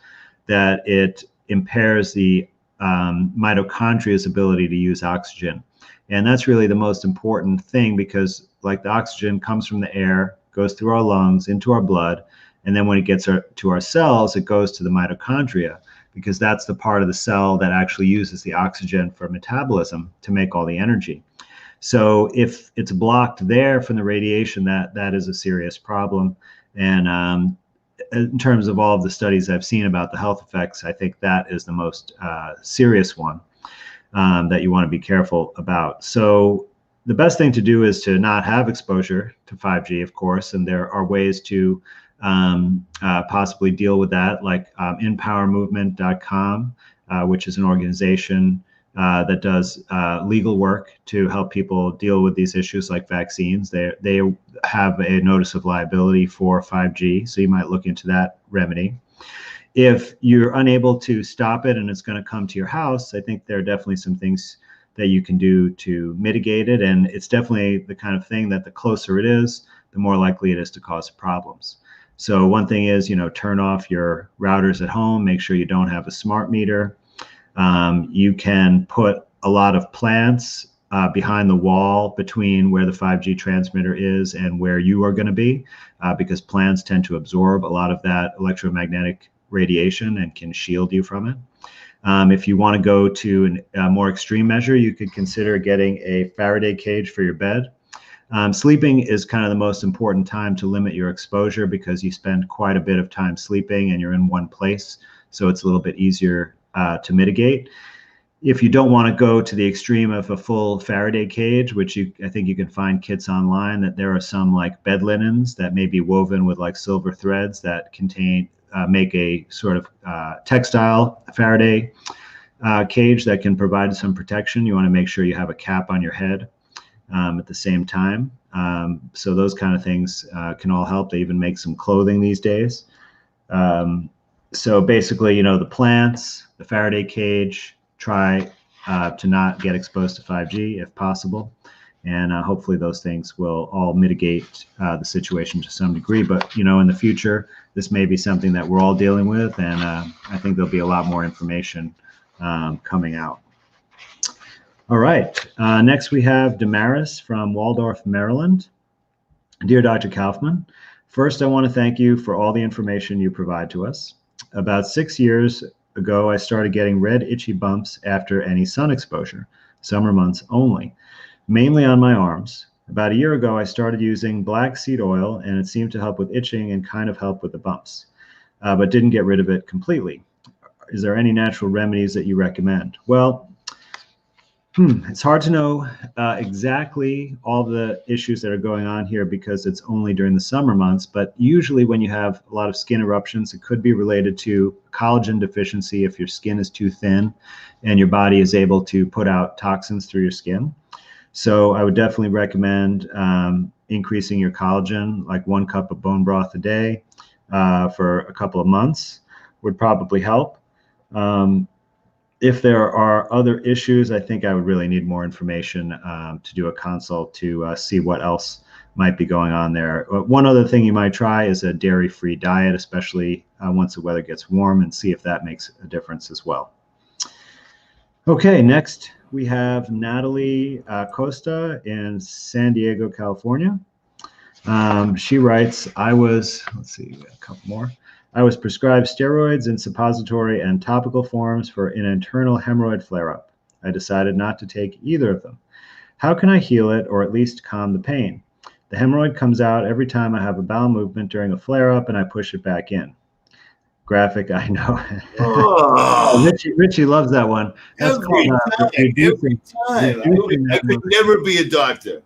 that it impairs the mitochondria's ability to use oxygen. And that's really the most important thing, because like the oxygen comes from the air, goes through our lungs, into our blood, and then when it gets to our cells, it goes to the mitochondria, because that's the part of the cell that actually uses the oxygen for metabolism to make all the energy. So if it's blocked there from the radiation, that is a serious problem. And in terms of all of the studies I've seen about the health effects, I think that is the most serious one that you want to be careful about. So the best thing to do is to not have exposure to 5G, of course, and there are ways to possibly deal with that, like empowermovement.com, which is an organization that does legal work to help people deal with these issues like vaccines. They have a notice of liability for 5G, so you might look into that remedy. If you're unable to stop it and it's going to come to your house, I think there are definitely some things that you can do to mitigate it. And it's definitely the kind of thing that the closer it is, the more likely it is to cause problems. So one thing is, turn off your routers at home, make sure you don't have a smart meter. You can put a lot of plants behind the wall between where the 5G transmitter is and where you are going to be, because plants tend to absorb a lot of that electromagnetic radiation and can shield you from it. If you want to go to a more extreme measure, you could consider getting a Faraday cage for your bed. Sleeping is kind of the most important time to limit your exposure, because you spend quite a bit of time sleeping and you're in one place, so it's a little bit easier to mitigate. if you don't want to go to the extreme of a full Faraday cage, which I think you can find kits online, that there are some like bed linens that may be woven with like silver threads that make a sort of textile Faraday cage that can provide some protection. You want to make sure you have a cap on your head at the same time. So those kind of things can all help. They even make some clothing these days. So basically, the plants, the Faraday cage, try to not get exposed to 5G if possible. And hopefully those things will all mitigate the situation to some degree. But, in the future, this may be something that we're all dealing with. And I think there'll be a lot more information coming out. All right. Next, we have Damaris from Waldorf, Maryland. Dear Dr. Kaufman, first, I want to thank you for all the information you provide to us. About 6 years ago, I started getting red, itchy bumps after any sun exposure, summer months only, mainly on my arms. About a year ago, I started using black seed oil, and it seemed to help with itching and kind of help with the bumps, but didn't get rid of it completely. Is there any natural remedies that you recommend? Well, it's hard to know exactly all the issues that are going on here because it's only during the summer months. But usually when you have a lot of skin eruptions, it could be related to collagen deficiency if your skin is too thin and your body is able to put out toxins through your skin. So I would definitely recommend increasing your collagen, like 1 cup of bone broth a day for a couple of months would probably help. If there are other issues, I think I would really need more information to do a consult to see what else might be going on there. One other thing you might try is a dairy-free diet, especially once the weather gets warm, and see if that makes a difference as well. Okay, next we have Natalie Costa in San Diego, California. She writes, let's see, a couple more. I was prescribed steroids in suppository and topical forms for an internal hemorrhoid flare-up. I decided not to take either of them. How can I heal it or at least calm the pain? The hemorrhoid comes out every time I have a bowel movement during a flare-up and I push it back in. Graphic, I know. Oh, Richie loves that one. That's every called, time. I could never be a doctor.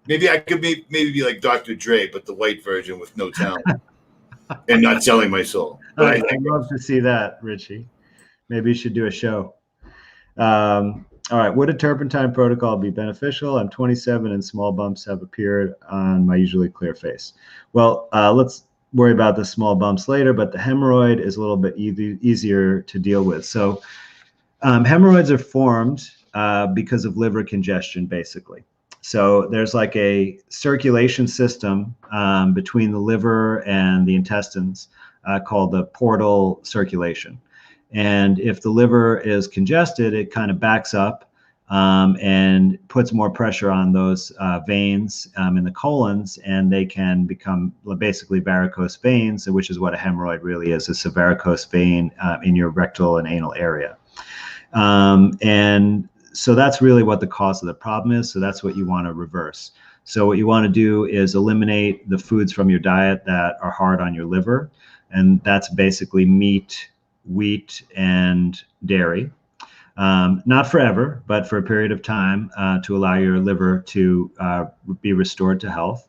Maybe I could maybe be like Dr. Dre, but the white version with no talent. And not selling my soul. I'd love to see that, Richie. Maybe you should do a show. All right. Would a turpentine protocol be beneficial? I'm 27 and small bumps have appeared on my usually clear face. Well, let's worry about the small bumps later, but the hemorrhoid is a little bit easier to deal with. So hemorrhoids are formed because of liver congestion, basically. So there's like a circulation system between the liver and the intestines called the portal circulation. And if the liver is congested, it kind of backs up and puts more pressure on those veins in the colons, and they can become basically varicose veins, which is what a hemorrhoid really is. It's a varicose vein in your rectal and anal area. And so that's really what the cause of the problem is. So that's what you want to reverse. So what you want to do is eliminate the foods from your diet that are hard on your liver. And that's basically meat, wheat, and dairy. Not forever, but for a period of time to allow your liver to be restored to health.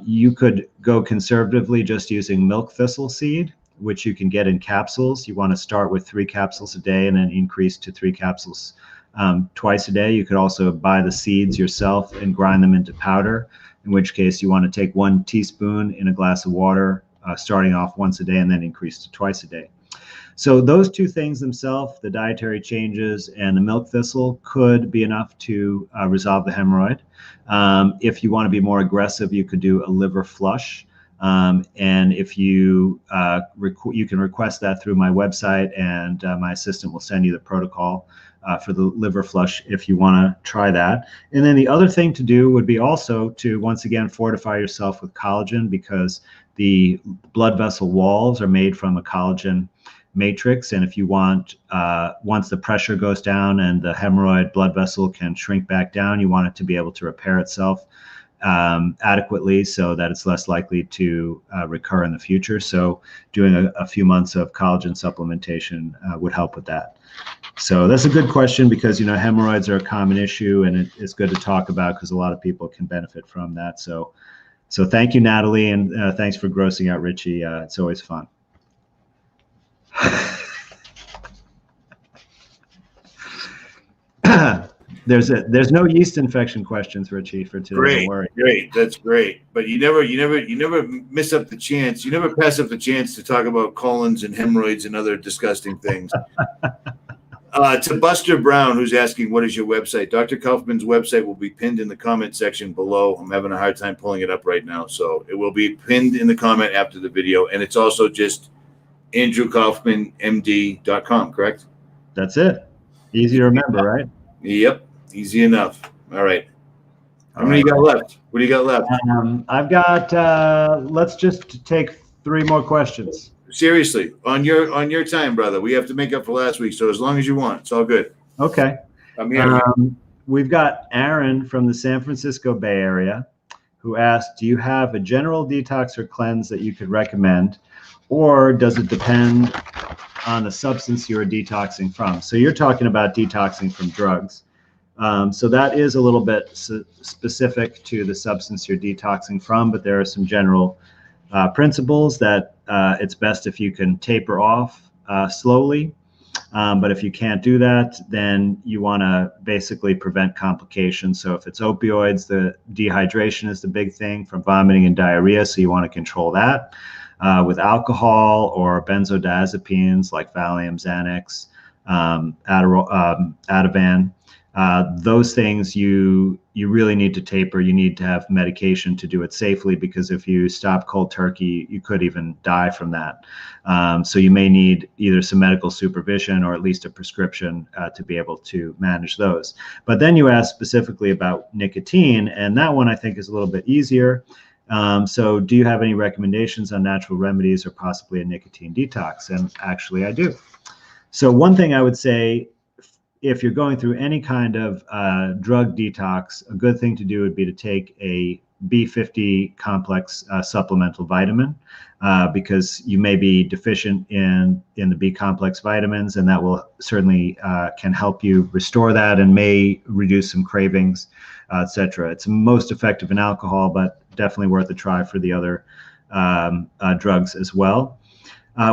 You could go conservatively just using milk thistle seed, which you can get in capsules. You want to start with 3 capsules a day and then increase to 3 capsules twice a day. You could also buy the seeds yourself and grind them into powder, in which case you want to take 1 teaspoon in a glass of water, starting off once a day and then increase to twice a day. So those 2 things themselves, the dietary changes and the milk thistle, could be enough to resolve the hemorrhoid. If you want to be more aggressive, you could do a liver flush. And if you can request that through my website, and my assistant will send you the protocol for the liver flush if you want to try that. And then the other thing to do would be also to, once again, fortify yourself with collagen, because the blood vessel walls are made from a collagen matrix. And if you want, once the pressure goes down and the hemorrhoid blood vessel can shrink back down, you want it to be able to repair itself. adequately so that it's less likely to recur in the future. So doing a few months of collagen supplementation would help with that. So that's a good question because, hemorrhoids are a common issue, and it's good to talk about because a lot of people can benefit from that. So thank you, Natalie, and thanks for grossing out Richie. It's always fun. There's no yeast infection questions, Richie, for today. Great, don't worry. great, that's great. But you never miss up the chance. You never pass up the chance to talk about colons and hemorrhoids and other disgusting things. To Buster Brown, who's asking, what is your website? Dr. Kaufman's website will be pinned in the comment section below. I'm having a hard time pulling it up right now. So it will be pinned in the comment after the video. And it's also just andrewkaufmanmd.com, correct? That's it. Easy to remember, right? Yep. Easy enough. All right. How many right. you got left? What do you got left? I've got, let's just take 3 more questions. Seriously, on your time, brother. We have to make up for last week, so as long as you want, it's all good. Okay. I'm here. We've got Aaron from the San Francisco Bay Area who asked, do you have a general detox or cleanse that you could recommend, or does it depend on the substance you're detoxing from? So you're talking about detoxing from drugs. So that is a little bit specific to the substance you're detoxing from, but there are some general principles that it's best if you can taper off slowly. But if you can't do that, then you want to basically prevent complications. So if it's opioids, the dehydration is the big thing from vomiting and diarrhea. So you want to control that. With alcohol or benzodiazepines like Valium, Xanax, Ativan, those things you really need to taper. You need to have medication to do it safely, because if you stop cold turkey, you could even die from that. So you may need either some medical supervision or at least a prescription to be able to manage those. But then you asked specifically about nicotine, and that one I think is a little bit easier. So do you have any recommendations on natural remedies or possibly a nicotine detox? And actually I do. So one thing I would say, if you're going through any kind of drug detox, a good thing to do would be to take a B50 complex supplemental vitamin, because you may be deficient in the B complex vitamins, and that will certainly can help you restore that and may reduce some cravings, etc. It's most effective in alcohol, but definitely worth a try for the other drugs as well.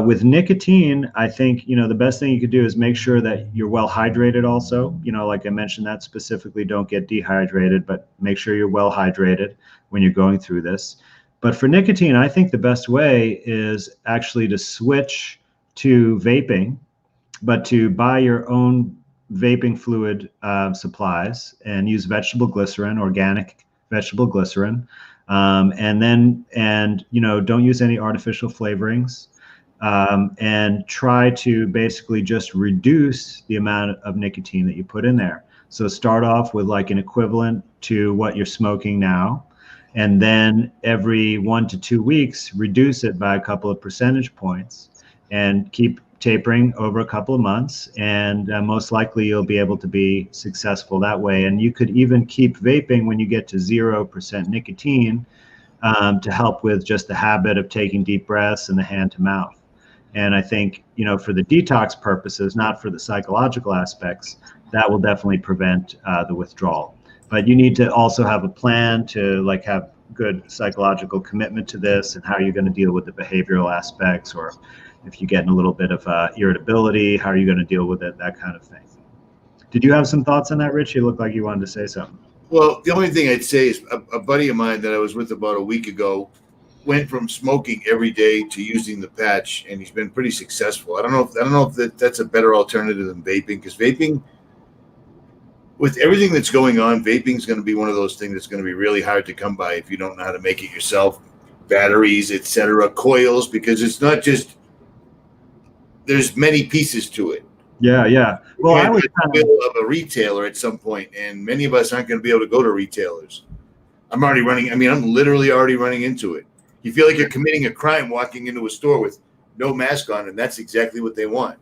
With nicotine, I think, the best thing you could do is make sure that you're well hydrated also. Like I mentioned, that specifically, don't get dehydrated, but make sure you're well hydrated when you're going through this. But for nicotine, I think the best way is actually to switch to vaping, but to buy your own vaping fluid supplies and use vegetable glycerin, organic vegetable glycerin. And don't use any artificial flavorings. And try to basically just reduce the amount of nicotine that you put in there. So start off with like an equivalent to what you're smoking now, and then every 1 to 2 weeks, reduce it by a couple of percentage points and keep tapering over a couple of months. And most likely you'll be able to be successful that way. And you could even keep vaping when you get to 0% nicotine to help with just the habit of taking deep breaths and the hand to mouth. And I think, for the detox purposes, not for the psychological aspects, that will definitely prevent the withdrawal. But you need to also have a plan to have good psychological commitment to this, and how you're going to deal with the behavioral aspects, or if you get in a little bit of irritability, how are you going to deal with it, that kind of thing. Did you have some thoughts on that, Rich? You looked like you wanted to say something. Well, the only thing I'd say is a buddy of mine that I was with about a week ago went from smoking every day to using the patch, and he's been pretty successful. I don't know if that's a better alternative than vaping, because vaping, with everything that's going on, vaping is going to be one of those things that's going to be really hard to come by if you don't know how to make it yourself. Batteries, etc., coils, because it's not just, there's many pieces to it. Yeah. Well, I was kind of a retailer at some point, and many of us aren't going to be able to go to retailers. I'm literally already running into it. You feel like you're committing a crime walking into a store with no mask on, and that's exactly what they want.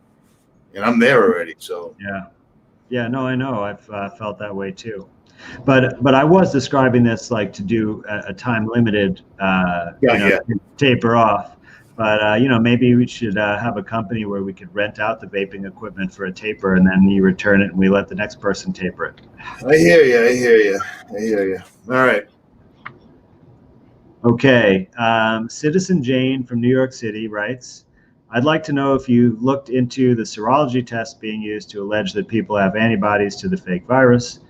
And I'm there already. So yeah. Yeah, no, I know. I've felt that way too. But I was describing this like to do a time limited, Yeah, yeah. taper off. But maybe we should have a company where we could rent out the vaping equipment for a taper, and then you return it, and we let the next person taper it. I hear you. I hear you. I hear you. All right. Okay. Citizen Jane from New York City writes, I'd like to know if you looked into the serology test being used to allege that people have antibodies to the fake virus.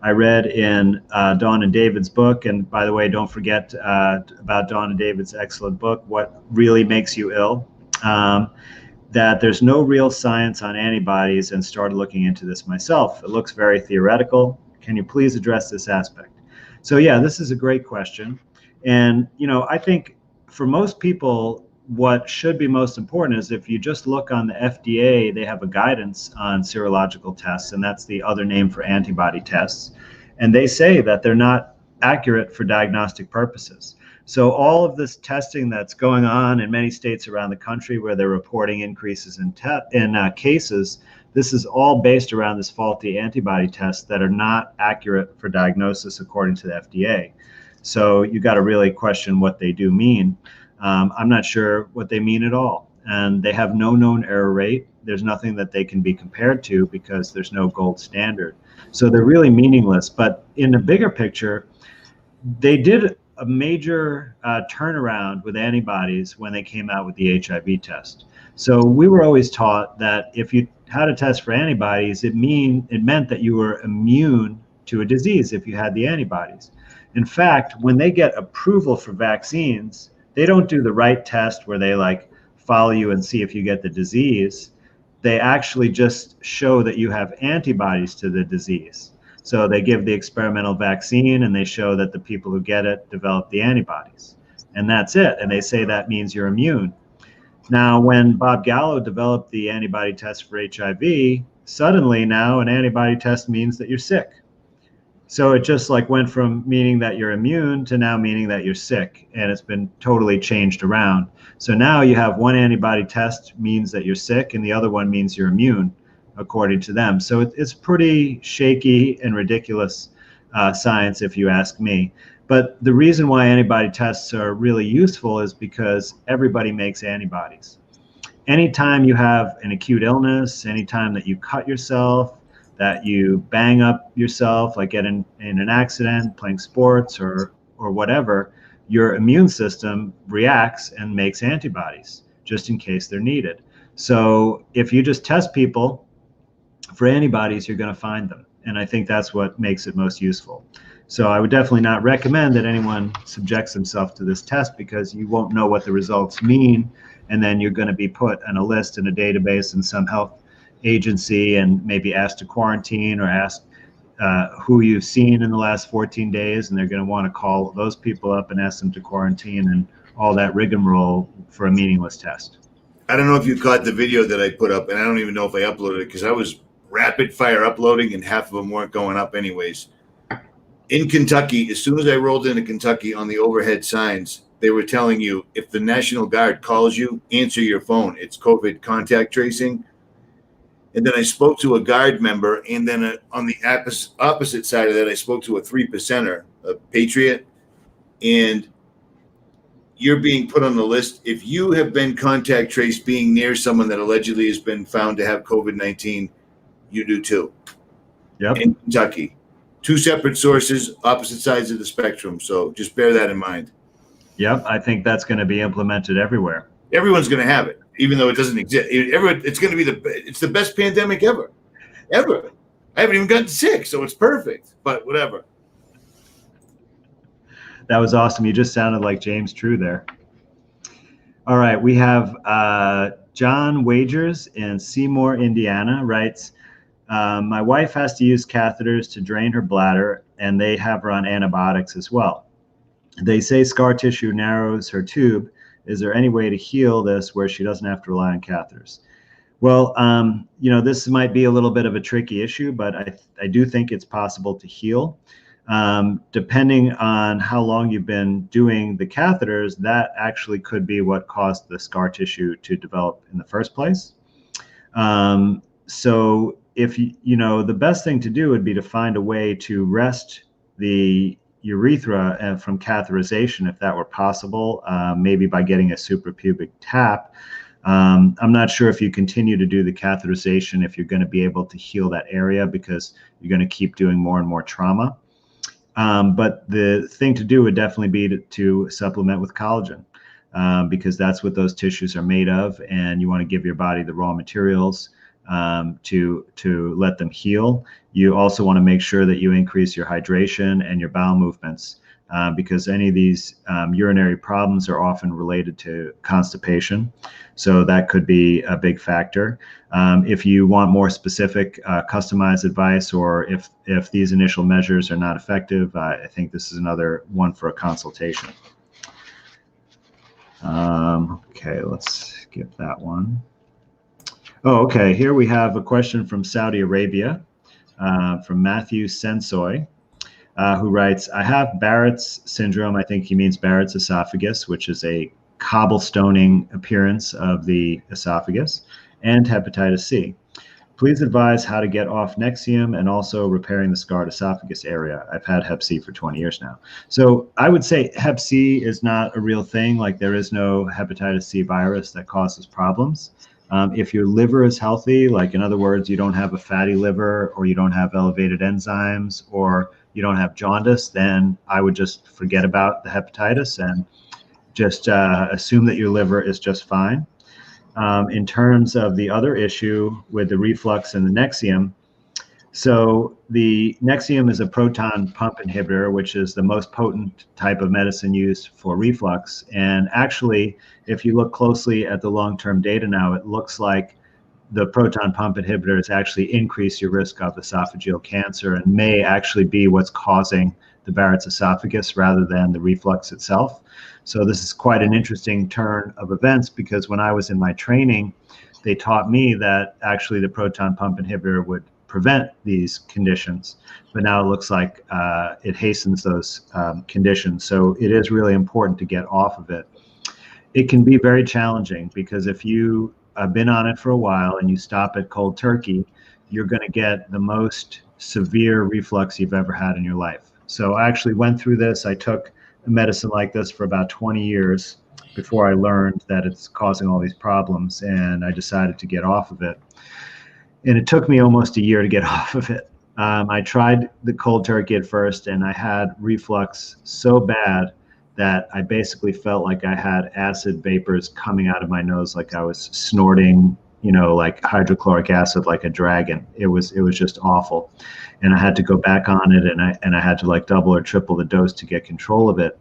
I read in Dawn and David's book, and by the way, don't forget about Dawn and David's excellent book, What Really Makes You Ill, that there's no real science on antibodies, and started looking into this myself. It looks very theoretical. Can you please address this aspect? So yeah, this is a great question. And, I think for most people, what should be most important is if you just look on the FDA, they have a guidance on serological tests, and that's the other name for antibody tests. And they say that they're not accurate for diagnostic purposes. So all of this testing that's going on in many states around the country where they're reporting increases in cases, this is all based around this faulty antibody tests that are not accurate for diagnosis according to the FDA. So you got to really question what they do mean. I'm not sure what they mean at all. And they have no known error rate. There's nothing that they can be compared to because there's no gold standard. So they're really meaningless. But in the bigger picture, they did a major turnaround with antibodies when they came out with the HIV test. So we were always taught that if you had a test for antibodies, it meant that you were immune to a disease if you had the antibodies. In fact, when they get approval for vaccines, they don't do the right test where they like follow you and see if you get the disease. They actually just show that you have antibodies to the disease. So they give the experimental vaccine and they show that the people who get it develop the antibodies. And that's it. And they say that means you're immune. Now, when Bob Gallo developed the antibody test for HIV, suddenly now an antibody test means that you're sick. So it just like went from meaning that you're immune to now meaning that you're sick, and it's been totally changed around. So now you have one antibody test means that you're sick, and the other one means you're immune, according to them. So it's pretty shaky and ridiculous science, if you ask me. But the reason why antibody tests are really useful is because everybody makes antibodies. Anytime you have an acute illness, anytime that you cut yourself, that you bang up yourself, like in an accident, playing sports or whatever, your immune system reacts and makes antibodies just in case they're needed. So if you just test people for antibodies, you're going to find them. And I think that's what makes it most useful. So I would definitely not recommend that anyone subjects themselves to this test because you won't know what the results mean. And then you're going to be put on a list in a database in some health agency and maybe asked to quarantine or ask who you've seen in the last 14 days. And they're going to want to call those people up and ask them to quarantine and all that rigmarole for a meaningless test. I don't know if you caught the video that I put up, and I don't even know if I uploaded it because I was rapid fire uploading and half of them weren't going up anyways. In Kentucky, as soon as I rolled into Kentucky on the overhead signs, they were telling you if the National Guard calls you, answer your phone. It's COVID contact tracing. And then I spoke to a Guard member, and then on the opposite side of that, I spoke to a 3%er, a Patriot, and you're being put on the list. If you have been contact traced being near someone that allegedly has been found to have COVID-19, you do too. Yep. In Kentucky. Two separate sources, opposite sides of the spectrum. So just bear that in mind. Yep, I think that's going to be implemented everywhere. Everyone's going to have it, even though it doesn't exist. It's going to be it's the best pandemic ever. Ever. I haven't even gotten sick, so it's perfect. But whatever. That was awesome. You just sounded like James True there. All right, we have John Wagers in Seymour, Indiana, writes, my wife has to use catheters to drain her bladder, and they have her on antibiotics as well. They say scar tissue narrows her tube. Is there any way to heal this where she doesn't have to rely on catheters? Well, this might be a little bit of a tricky issue, but I do think it's possible to heal. Depending on how long you've been doing the catheters, that actually could be what caused the scar tissue to develop in the first place. So if the best thing to do would be to find a way to rest the urethra from catheterization, if that were possible, maybe by getting a suprapubic tap. I'm not sure if you continue to do the catheterization, if you're going to be able to heal that area, because you're going to keep doing more and more trauma. But the thing to do would definitely be to supplement with collagen, because that's what those tissues are made of, and you want to give your body the raw materials to let them heal. You also want to make sure that you increase your hydration and your bowel movements, because any of these urinary problems are often related to constipation. So that could be a big factor. If you want more specific customized advice, or if these initial measures are not effective, I think this is another one for a consultation. Okay, let's get that one. Oh, okay. Here we have a question from Saudi Arabia, from Matthew Sensoy, who writes, I have Barrett's syndrome. I think he means Barrett's esophagus, which is a cobblestoning appearance of the esophagus, and hepatitis C. Please advise how to get off Nexium and also repairing the scarred esophagus area. I've had Hep C for 20 years now. So I would say Hep C is not a real thing. Like, there is no hepatitis C virus that causes problems. If your liver is healthy, like, in other words, you don't have a fatty liver, or you don't have elevated enzymes, or you don't have jaundice, then I would just forget about the hepatitis and just assume that your liver is just fine. In terms of the other issue with the reflux and the Nexium, so the Nexium is a proton pump inhibitor, which is the most potent type of medicine used for reflux. And actually, if you look closely at the long-term data now, it looks like the proton pump inhibitors actually increase your risk of esophageal cancer, and may actually be what's causing the Barrett's esophagus rather than the reflux itself. So this is quite an interesting turn of events, because when I was in my training, they taught me that actually the proton pump inhibitor would prevent these conditions, but now it looks like it hastens those conditions. So it is really important to get off of it. It can be very challenging, because if you have been on it for a while and you stop it cold turkey, you're going to get the most severe reflux you've ever had in your life. So I actually went through this. I took a medicine like this for about 20 years before I learned that it's causing all these problems, and I decided to get off of it. And it took me almost a year to get off of it. I tried the cold turkey at first, and I had reflux so bad that I basically felt like I had acid vapors coming out of my nose, like I was snorting, like hydrochloric acid, like a dragon. It was just awful. And I had to go back on it, and I had to like double or triple the dose to get control of it.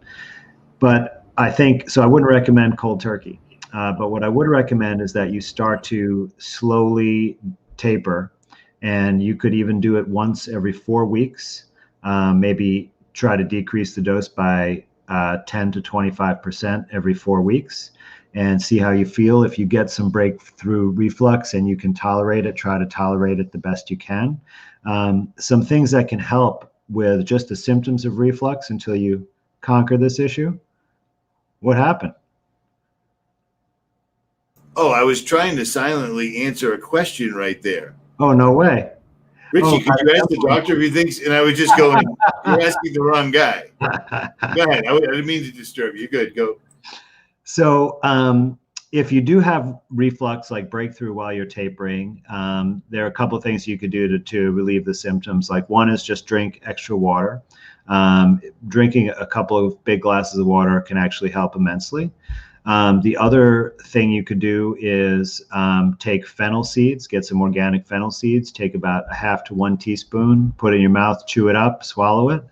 But I think, so I wouldn't recommend cold turkey. But what I would recommend is that you start to slowly taper, and you could even do it once every 4 weeks. Maybe try to decrease the dose by 10 to 25% every 4 weeks, and see how you feel. If you get some breakthrough reflux and you can tolerate it, try to tolerate it the best you can. Some things that can help with just the symptoms of reflux until you conquer this issue. What happened? Oh, I was trying to silently answer a question right there. Oh, no way. Richie, could you ask the doctor if he thinks? And I was just going, you're asking the wrong guy. Go ahead. I didn't mean to disturb you. Good, go. So if you do have reflux, like breakthrough while you're tapering, there are a couple of things you could do to relieve the symptoms. Like, one is just drink extra water. Drinking a couple of big glasses of water can actually help immensely. The other thing you could do is take fennel seeds, get some organic fennel seeds, take about a half to 1 teaspoon, put it in your mouth, chew it up, swallow it.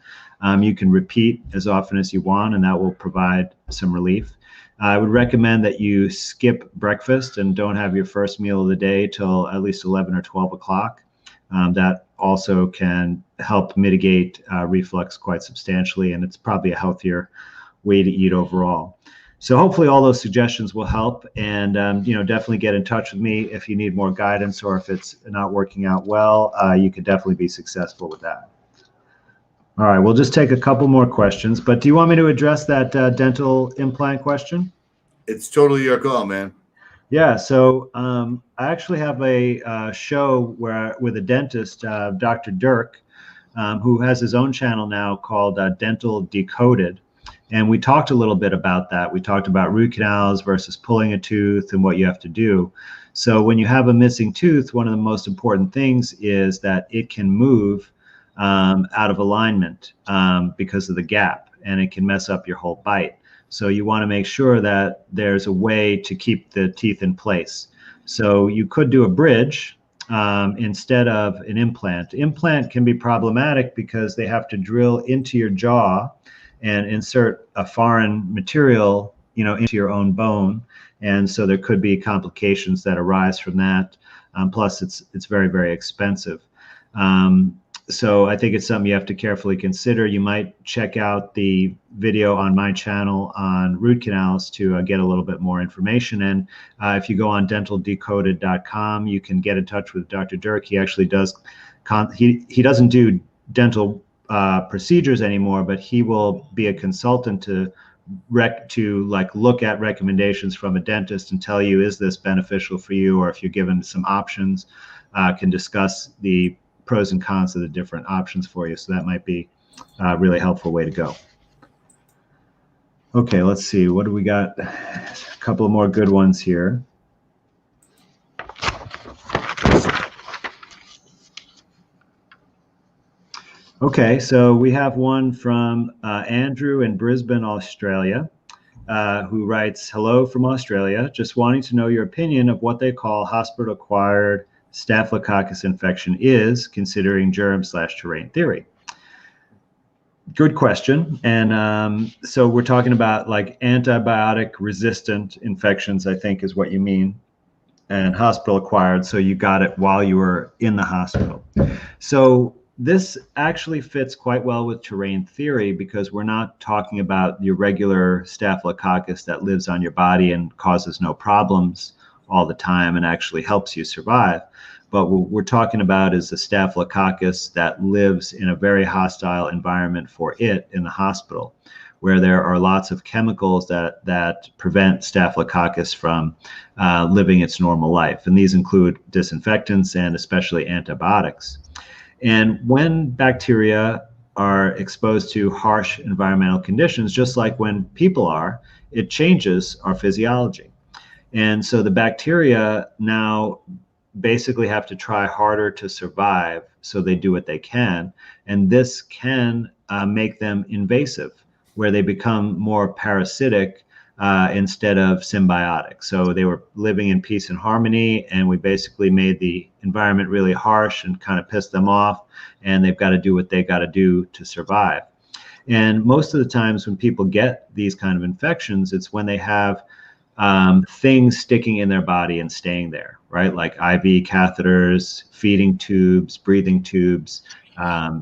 You can repeat as often as you want, and that will provide some relief. I would recommend that you skip breakfast and don't have your first meal of the day till at least 11 or 12 o'clock. That also can help mitigate reflux quite substantially, and it's probably a healthier way to eat overall. So hopefully all those suggestions will help, and definitely get in touch with me if you need more guidance, or if it's not working out well. You could definitely be successful with that. All right, we'll just take a couple more questions, but do you want me to address that dental implant question? It's totally your call, man. Yeah, so I actually have a show where with a dentist, Dr. Dirk, who has his own channel now called Dental Decoded. And we talked a little bit about that. We talked about root canals versus pulling a tooth and what you have to do. So when you have a missing tooth, one of the most important things is that it can move out of alignment because of the gap, and it can mess up your whole bite. So you want to make sure that there's a way to keep the teeth in place. So you could do a bridge instead of an implant. Implant can be problematic because they have to drill into your jaw and insert a foreign material, into your own bone, and so there could be complications that arise from that. Plus, it's very, very expensive. So I think it's something you have to carefully consider. You might check out the video on my channel on root canals to get a little bit more information. And if you go on dentaldecoded.com, you can get in touch with Dr. Dirk. He actually does, he doesn't do dental procedures anymore, but he will be a consultant to look at recommendations from a dentist and tell you, is this beneficial for you? Or if you're given some options, can discuss the pros and cons of the different options for you. So that might be a really helpful way to go. Okay, let's see. What do we got? A couple of more good ones here. Okay, so we have one from Andrew in Brisbane, Australia, who writes, "Hello from Australia. Just wanting to know your opinion of what they call hospital-acquired Staphylococcus infection is, considering germ/terrain theory." Good question. And so we're talking about like antibiotic-resistant infections, I think is what you mean, and hospital-acquired. So you got it while you were in the hospital. So this actually fits quite well with terrain theory because we're not talking about your regular Staphylococcus that lives on your body and causes no problems all the time and actually helps you survive. But what we're talking about is a Staphylococcus that lives in a very hostile environment for it in the hospital, where there are lots of chemicals that prevent Staphylococcus from living its normal life. And these include disinfectants and especially antibiotics. And when bacteria are exposed to harsh environmental conditions, just like when people are, it changes our physiology. And so the bacteria now basically have to try harder to survive, so they do what they can. And this can make them invasive, where they become more parasitic instead of symbiotic. So they were living in peace and harmony, and we basically made the environment really harsh and kind of pissed them off, and they've got to do what they got to do to survive. And most of the times when people get these kind of infections, it's when they have things sticking in their body and staying there, right? Like IV catheters, feeding tubes, breathing tubes,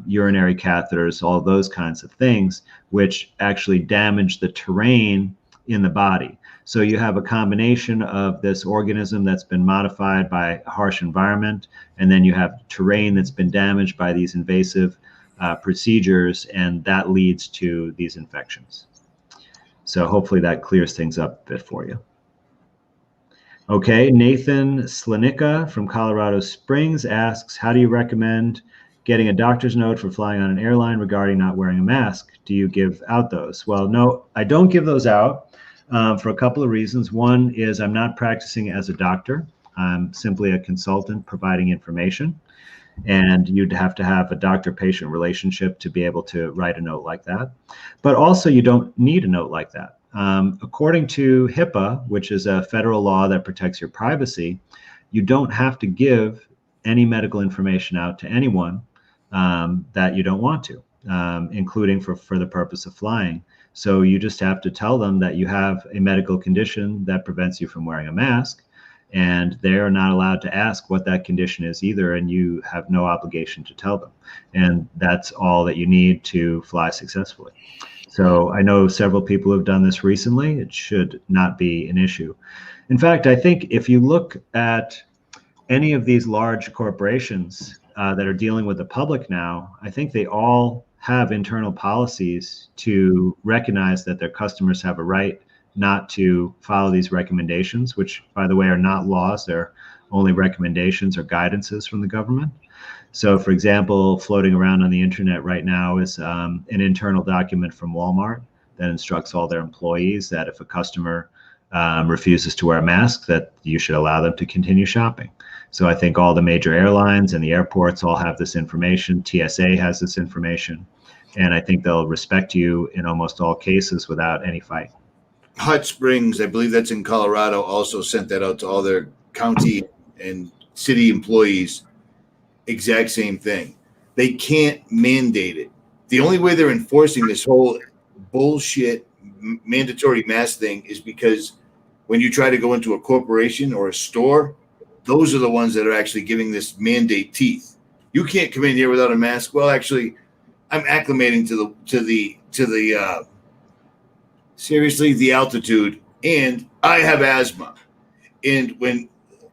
urinary catheters, all those kinds of things, which actually damage the terrain in the body. So you have a combination of this organism that's been modified by a harsh environment, and then you have terrain that's been damaged by these invasive procedures, and that leads to these infections. So hopefully that clears things up a bit for you. Okay, Nathan Slanicka from Colorado Springs asks, how do you recommend getting a doctor's note for flying on an airline regarding not wearing a mask? Do you give out those? Well, no, I don't give those out for a couple of reasons. One is I'm not practicing as a doctor. I'm simply a consultant providing information. And you'd have to have a doctor-patient relationship to be able to write a note like that. But also, you don't need a note like that. According to HIPAA, which is a federal law that protects your privacy, you don't have to give any medical information out to anyone that you don't want to, including for the purpose of flying. So you just have to tell them that you have a medical condition that prevents you from wearing a mask, and they're not allowed to ask what that condition is either, and you have no obligation to tell them. And that's all that you need to fly successfully. So I know several people have done this recently. It should not be an issue. In fact, I think if you look at any of these large corporations that are dealing with the public now, I think they all have internal policies to recognize that their customers have a right not to follow these recommendations, which, by the way, are not laws. They're only recommendations or guidances from the government. So, for example, floating around on the internet right now is an internal document from Walmart that instructs all their employees that if a customer refuses to wear a mask, that you should allow them to continue shopping. So I think all the major airlines and the airports all have this information. TSA has this information. And I think they'll respect you in almost all cases without any fight. Hot Springs, I believe that's in Colorado, also sent that out to all their county and city employees. Exact same thing. They can't mandate it. The only way they're enforcing this whole bullshit mandatory mask thing is because when you try to go into a corporation or a store, those are the ones that are actually giving this mandate teeth. You can't come in here without a mask. Well, actually, I'm acclimating to the seriously, the altitude, and I have asthma. And when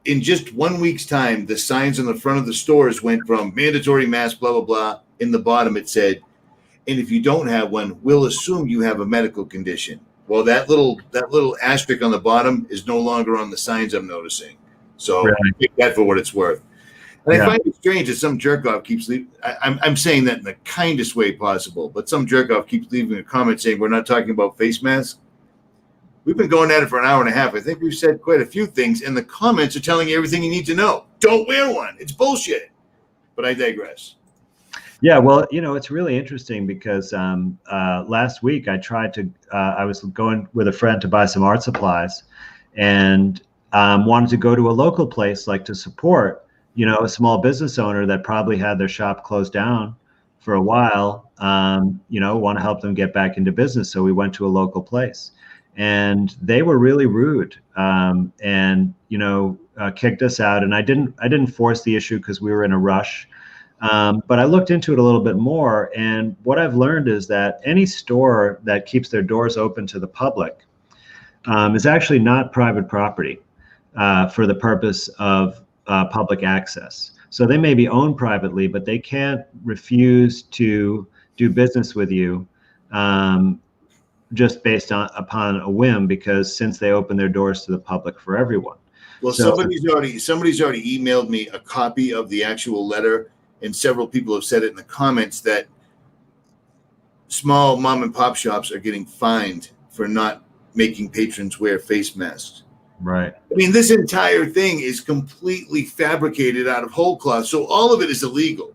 in just 1 week's time, the signs on the front of the stores went from mandatory mask, blah, blah, blah. In the bottom, it said, and if you don't have one, we'll assume you have a medical condition. Well, that little asterisk on the bottom is no longer on the signs I'm noticing. So Right. take that for what it's worth. And Yeah. I find it strange that some jerk off keeps leaving. I'm saying that in the kindest way possible, but some jerk off keeps leaving a comment saying we're not talking about face masks. We've been going at it for an hour and a half. I think we've said quite a few things, and the comments are telling you everything you need to know. Don't wear one. It's bullshit. But I digress. Yeah, well, it's really interesting because last week I was going with a friend to buy some art supplies and wanted to go to a local place like to support, a small business owner that probably had their shop closed down for a while, want to help them get back into business. So we went to a local place and they were really rude and kicked us out. And I didn't force the issue because we were in a rush. But I looked into it a little bit more, and what I've learned is that any store that keeps their doors open to the public is actually not private property for the purpose of public access. So they may be owned privately, but they can't refuse to do business with you just based upon a whim, because since they open their doors to the public for everyone. Well, So- somebody's already emailed me a copy of the actual letter. And several people have said it in the comments that small mom and pop shops are getting fined for not making patrons wear face masks. Right. I mean, this entire thing is completely fabricated out of whole cloth. So all of it is illegal.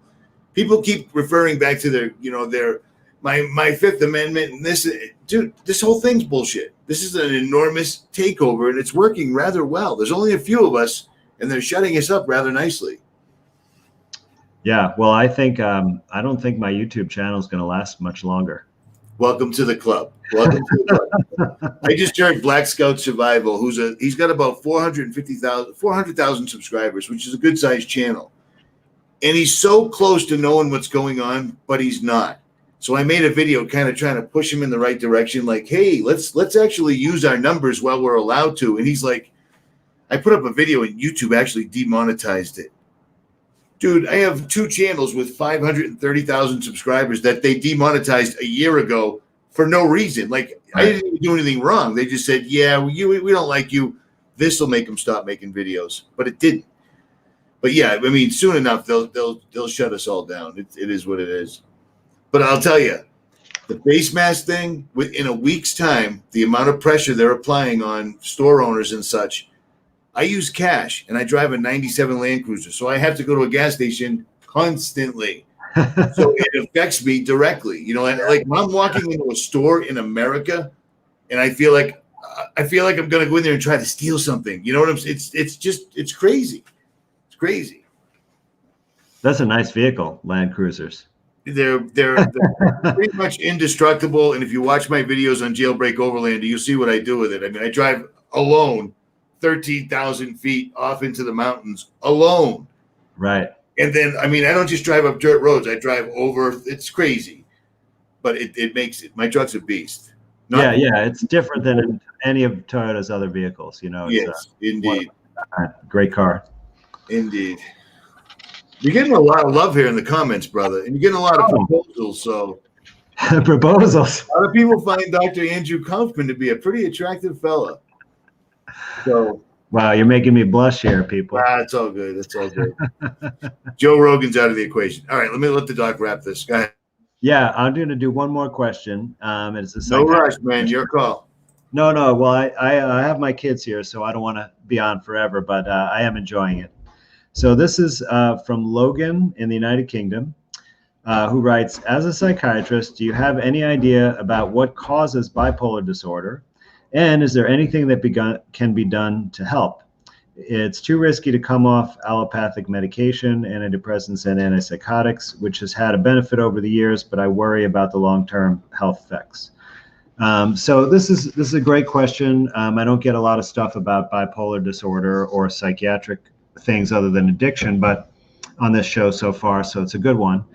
People keep referring back to their my Fifth Amendment and this whole thing's bullshit. This is an enormous takeover and it's working rather well. There's only a few of us and they're shutting us up rather nicely. Yeah, well, I think I don't think my YouTube channel is going to last much longer. Welcome to the club. Welcome to the club. I just heard Black Scout Survival, he's got about 400,000 subscribers, which is a good sized channel. And he's so close to knowing what's going on, but he's not. So I made a video kind of trying to push him in the right direction, like, hey, let's actually use our numbers while we're allowed to. And he's like, I put up a video and YouTube actually demonetized it. Dude, I have 2 channels with 530,000 subscribers that they demonetized a year ago for no reason. Like, I didn't even do anything wrong. They just said, yeah, we don't like you. This will make them stop making videos. But it didn't. But yeah, I mean, soon enough, they'll shut us all down. It is what it is. But I'll tell you, the face mask thing, in a week's time, the amount of pressure they're applying on store owners and such. I use cash, and I drive a 97 Land Cruiser, so I have to go to a gas station constantly. So it affects me directly. Like when I'm walking into a store in America, and I feel like I'm going to go in there and try to steal something. You know what I'm saying? It's crazy. It's crazy. That's a nice vehicle, Land Cruisers. They're pretty much indestructible, and if you watch my videos on Jailbreak Overlander, you'll see what I do with it. I mean, I drive alone 13,000 feet off into the mountains alone. Right. And then, I mean, I don't just drive up dirt roads. I drive over. It's crazy. But it makes it. My truck's a beast. Yeah. It's different than any of Toyota's other vehicles. It's yes, indeed. Great car. Indeed. You're getting a lot of love here in the comments, brother. And you're getting a lot of proposals. So Proposals. A lot of people find Dr. Andrew Kaufman to be a pretty attractive fella. So, Wow, you're making me blush here, people. it's all good. It's all good. Joe Rogan's out of the equation. All right, let the doc wrap this. Go ahead. Yeah, I'm going to do one more question. It's a No rush, psychiatric man. question. Your call. No. Well, I have my kids here, so I don't want to be on forever, but I am enjoying it. So this is from Logan in the United Kingdom, who writes, as a psychiatrist, do you have any idea about what causes bipolar disorder? And is there anything that can be done to help? It's too risky to come off allopathic medication, antidepressants, and antipsychotics, which has had a benefit over the years, but I worry about the long-term health effects. So this is a great question. I don't get a lot of stuff about bipolar disorder or psychiatric things other than addiction, but on this show so far, so it's a good one.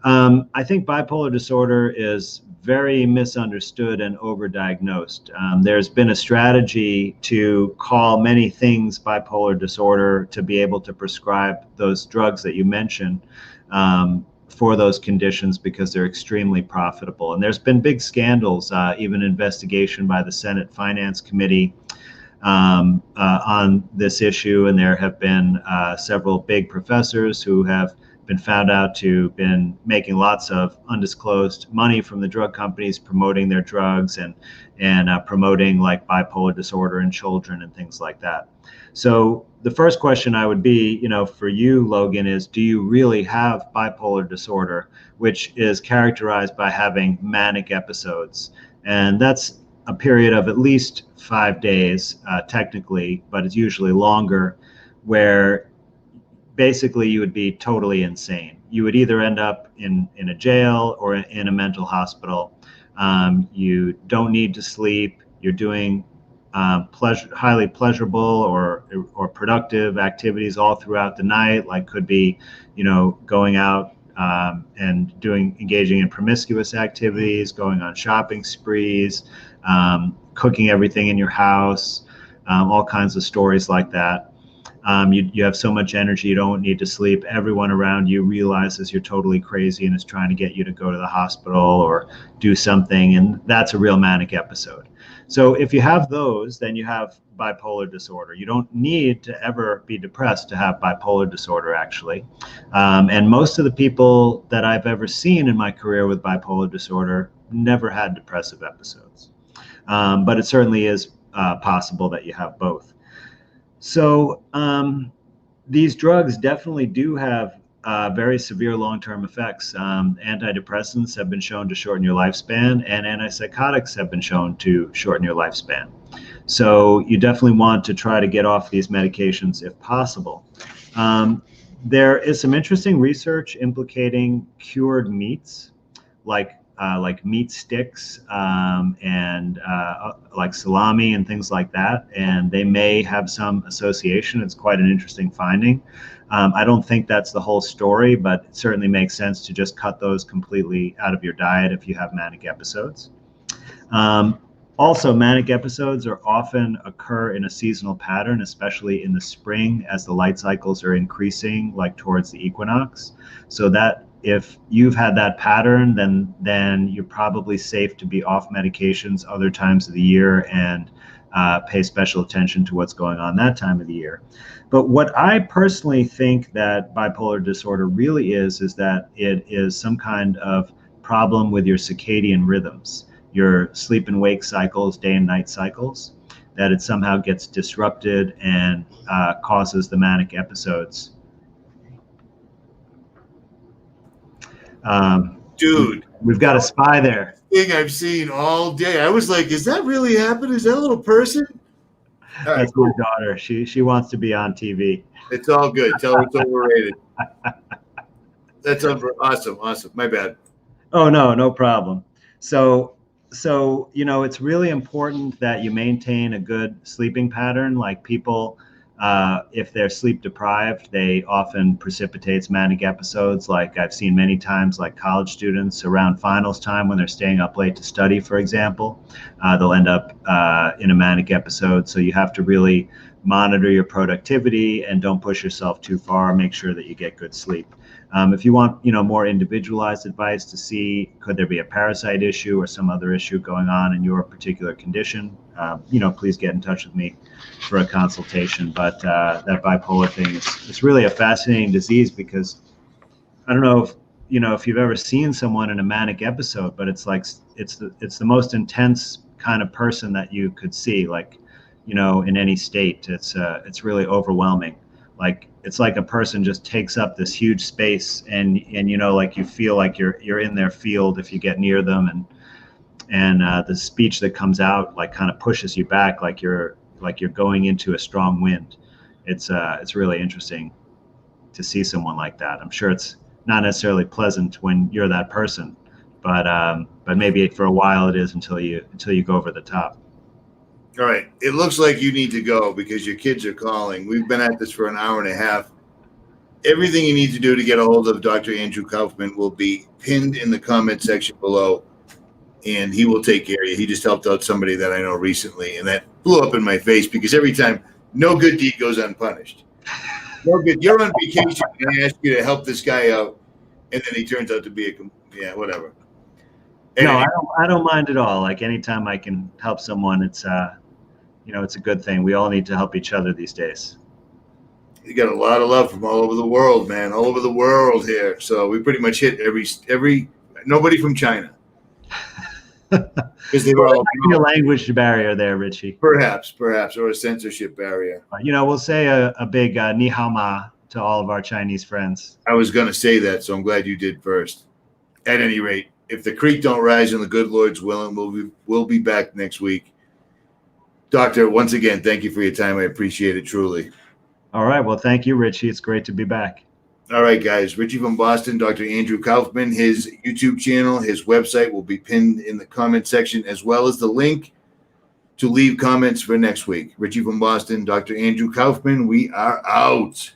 I think bipolar disorder is very misunderstood and overdiagnosed. There's been a strategy to call many things bipolar disorder to be able to prescribe those drugs that you mentioned for those conditions because they're extremely profitable. And there's been big scandals, even investigation by the Senate Finance Committee on this issue. And there have been several big professors who have been found out to been making lots of undisclosed money from the drug companies promoting their drugs and promoting like bipolar disorder in children and things like that. So the first question I would be, for you, Logan, is do you really have bipolar disorder, which is characterized by having manic episodes? And that's a period of at least 5 days, technically, but it's usually longer, where basically you would be totally insane. You would either end up in a jail or in a mental hospital. You don't need to sleep. You're doing highly pleasurable or productive activities all throughout the night, like could be, going out and engaging in promiscuous activities, going on shopping sprees, cooking everything in your house, all kinds of stories like that. You have so much energy, you don't need to sleep. Everyone around you realizes you're totally crazy and is trying to get you to go to the hospital or do something, and that's a real manic episode. So if you have those, then you have bipolar disorder. You don't need to ever be depressed to have bipolar disorder, actually. And most of the people that I've ever seen in my career with bipolar disorder never had depressive episodes. But it certainly is possible that you have both. So these drugs definitely do have very severe long-term effects. Antidepressants have been shown to shorten your lifespan, and antipsychotics have been shown to shorten your lifespan. So you definitely want to try to get off these medications if possible. There is some interesting research implicating cured meats, like meat sticks and like salami and things like that. And they may have some association. It's quite an interesting finding. I don't think that's the whole story, but it certainly makes sense to just cut those completely out of your diet if you have manic episodes. Also, manic episodes often occur in a seasonal pattern, especially in the spring as the light cycles are increasing, like towards the equinox. So that if you've had that pattern, then you're probably safe to be off medications other times of the year and pay special attention to what's going on that time of the year. But what I personally think that bipolar disorder really is that it is some kind of problem with your circadian rhythms, your sleep and wake cycles, day and night cycles, that it somehow gets disrupted and causes the manic episodes. Dude, we've got a spy there. Thing I've seen all day. I was like, is that really happening? Is that a little person? That's my daughter. She wants to be on TV. It's all good. Tell her it's overrated. That's awesome. My bad. Oh, no problem. So it's really important that you maintain a good sleeping pattern. Like people, if they're sleep deprived, they often precipitates manic episodes. Like I've seen many times, like college students around finals time when they're staying up late to study, for example, they'll end up in a manic episode. So you have to really monitor your productivity and don't push yourself too far. Make sure that you get good sleep. If you want, more individualized advice to see could there be a parasite issue or some other issue going on in your particular condition, please get in touch with me for a consultation. But that bipolar thing is really a fascinating disease, because I don't know if you've ever seen someone in a manic episode, but it's like it's the most intense kind of person that you could see, like, in any state. It's really overwhelming. Like, it's like a person just takes up this huge space, and like you feel like you're in their field if you get near them, and the speech that comes out like kind of pushes you back, like you're going into a strong wind. It's really interesting to see someone like that. I'm sure it's not necessarily pleasant when you're that person, but maybe for a while it is, until you go over the top. All right. It looks like you need to go because your kids are calling. We've been at this for an hour and a half. Everything you need to do to get a hold of Dr. Andrew Kaufman will be pinned in the comment section below, and he will take care of you. He just helped out somebody that I know recently, and that blew up in my face because every time, no good deed goes unpunished. No good. You're on vacation, and I ask you to help this guy out, and then he turns out to be whatever. Anyway. No, I don't mind at all. Like, anytime I can help someone, it's it's a good thing. We all need to help each other these days. You got a lot of love from all over the world, man. All over the world here. So we pretty much hit every nobody from China. Because they were all a language barrier there, Richie. Perhaps, or a censorship barrier. We'll say a big ni hao ma to all of our Chinese friends. I was going to say that, so I'm glad you did first. At any rate, if the creek don't rise and the good Lord's willing, we'll be back next week. Doctor, once again, thank you for your time. I appreciate it truly. All right. Well, thank you, Richie. It's great to be back. All right, guys. Richie from Boston, Dr. Andrew Kaufman, his YouTube channel, his website will be pinned in the comment section, as well as the link to leave comments for next week. Richie from Boston, Dr. Andrew Kaufman, we are out.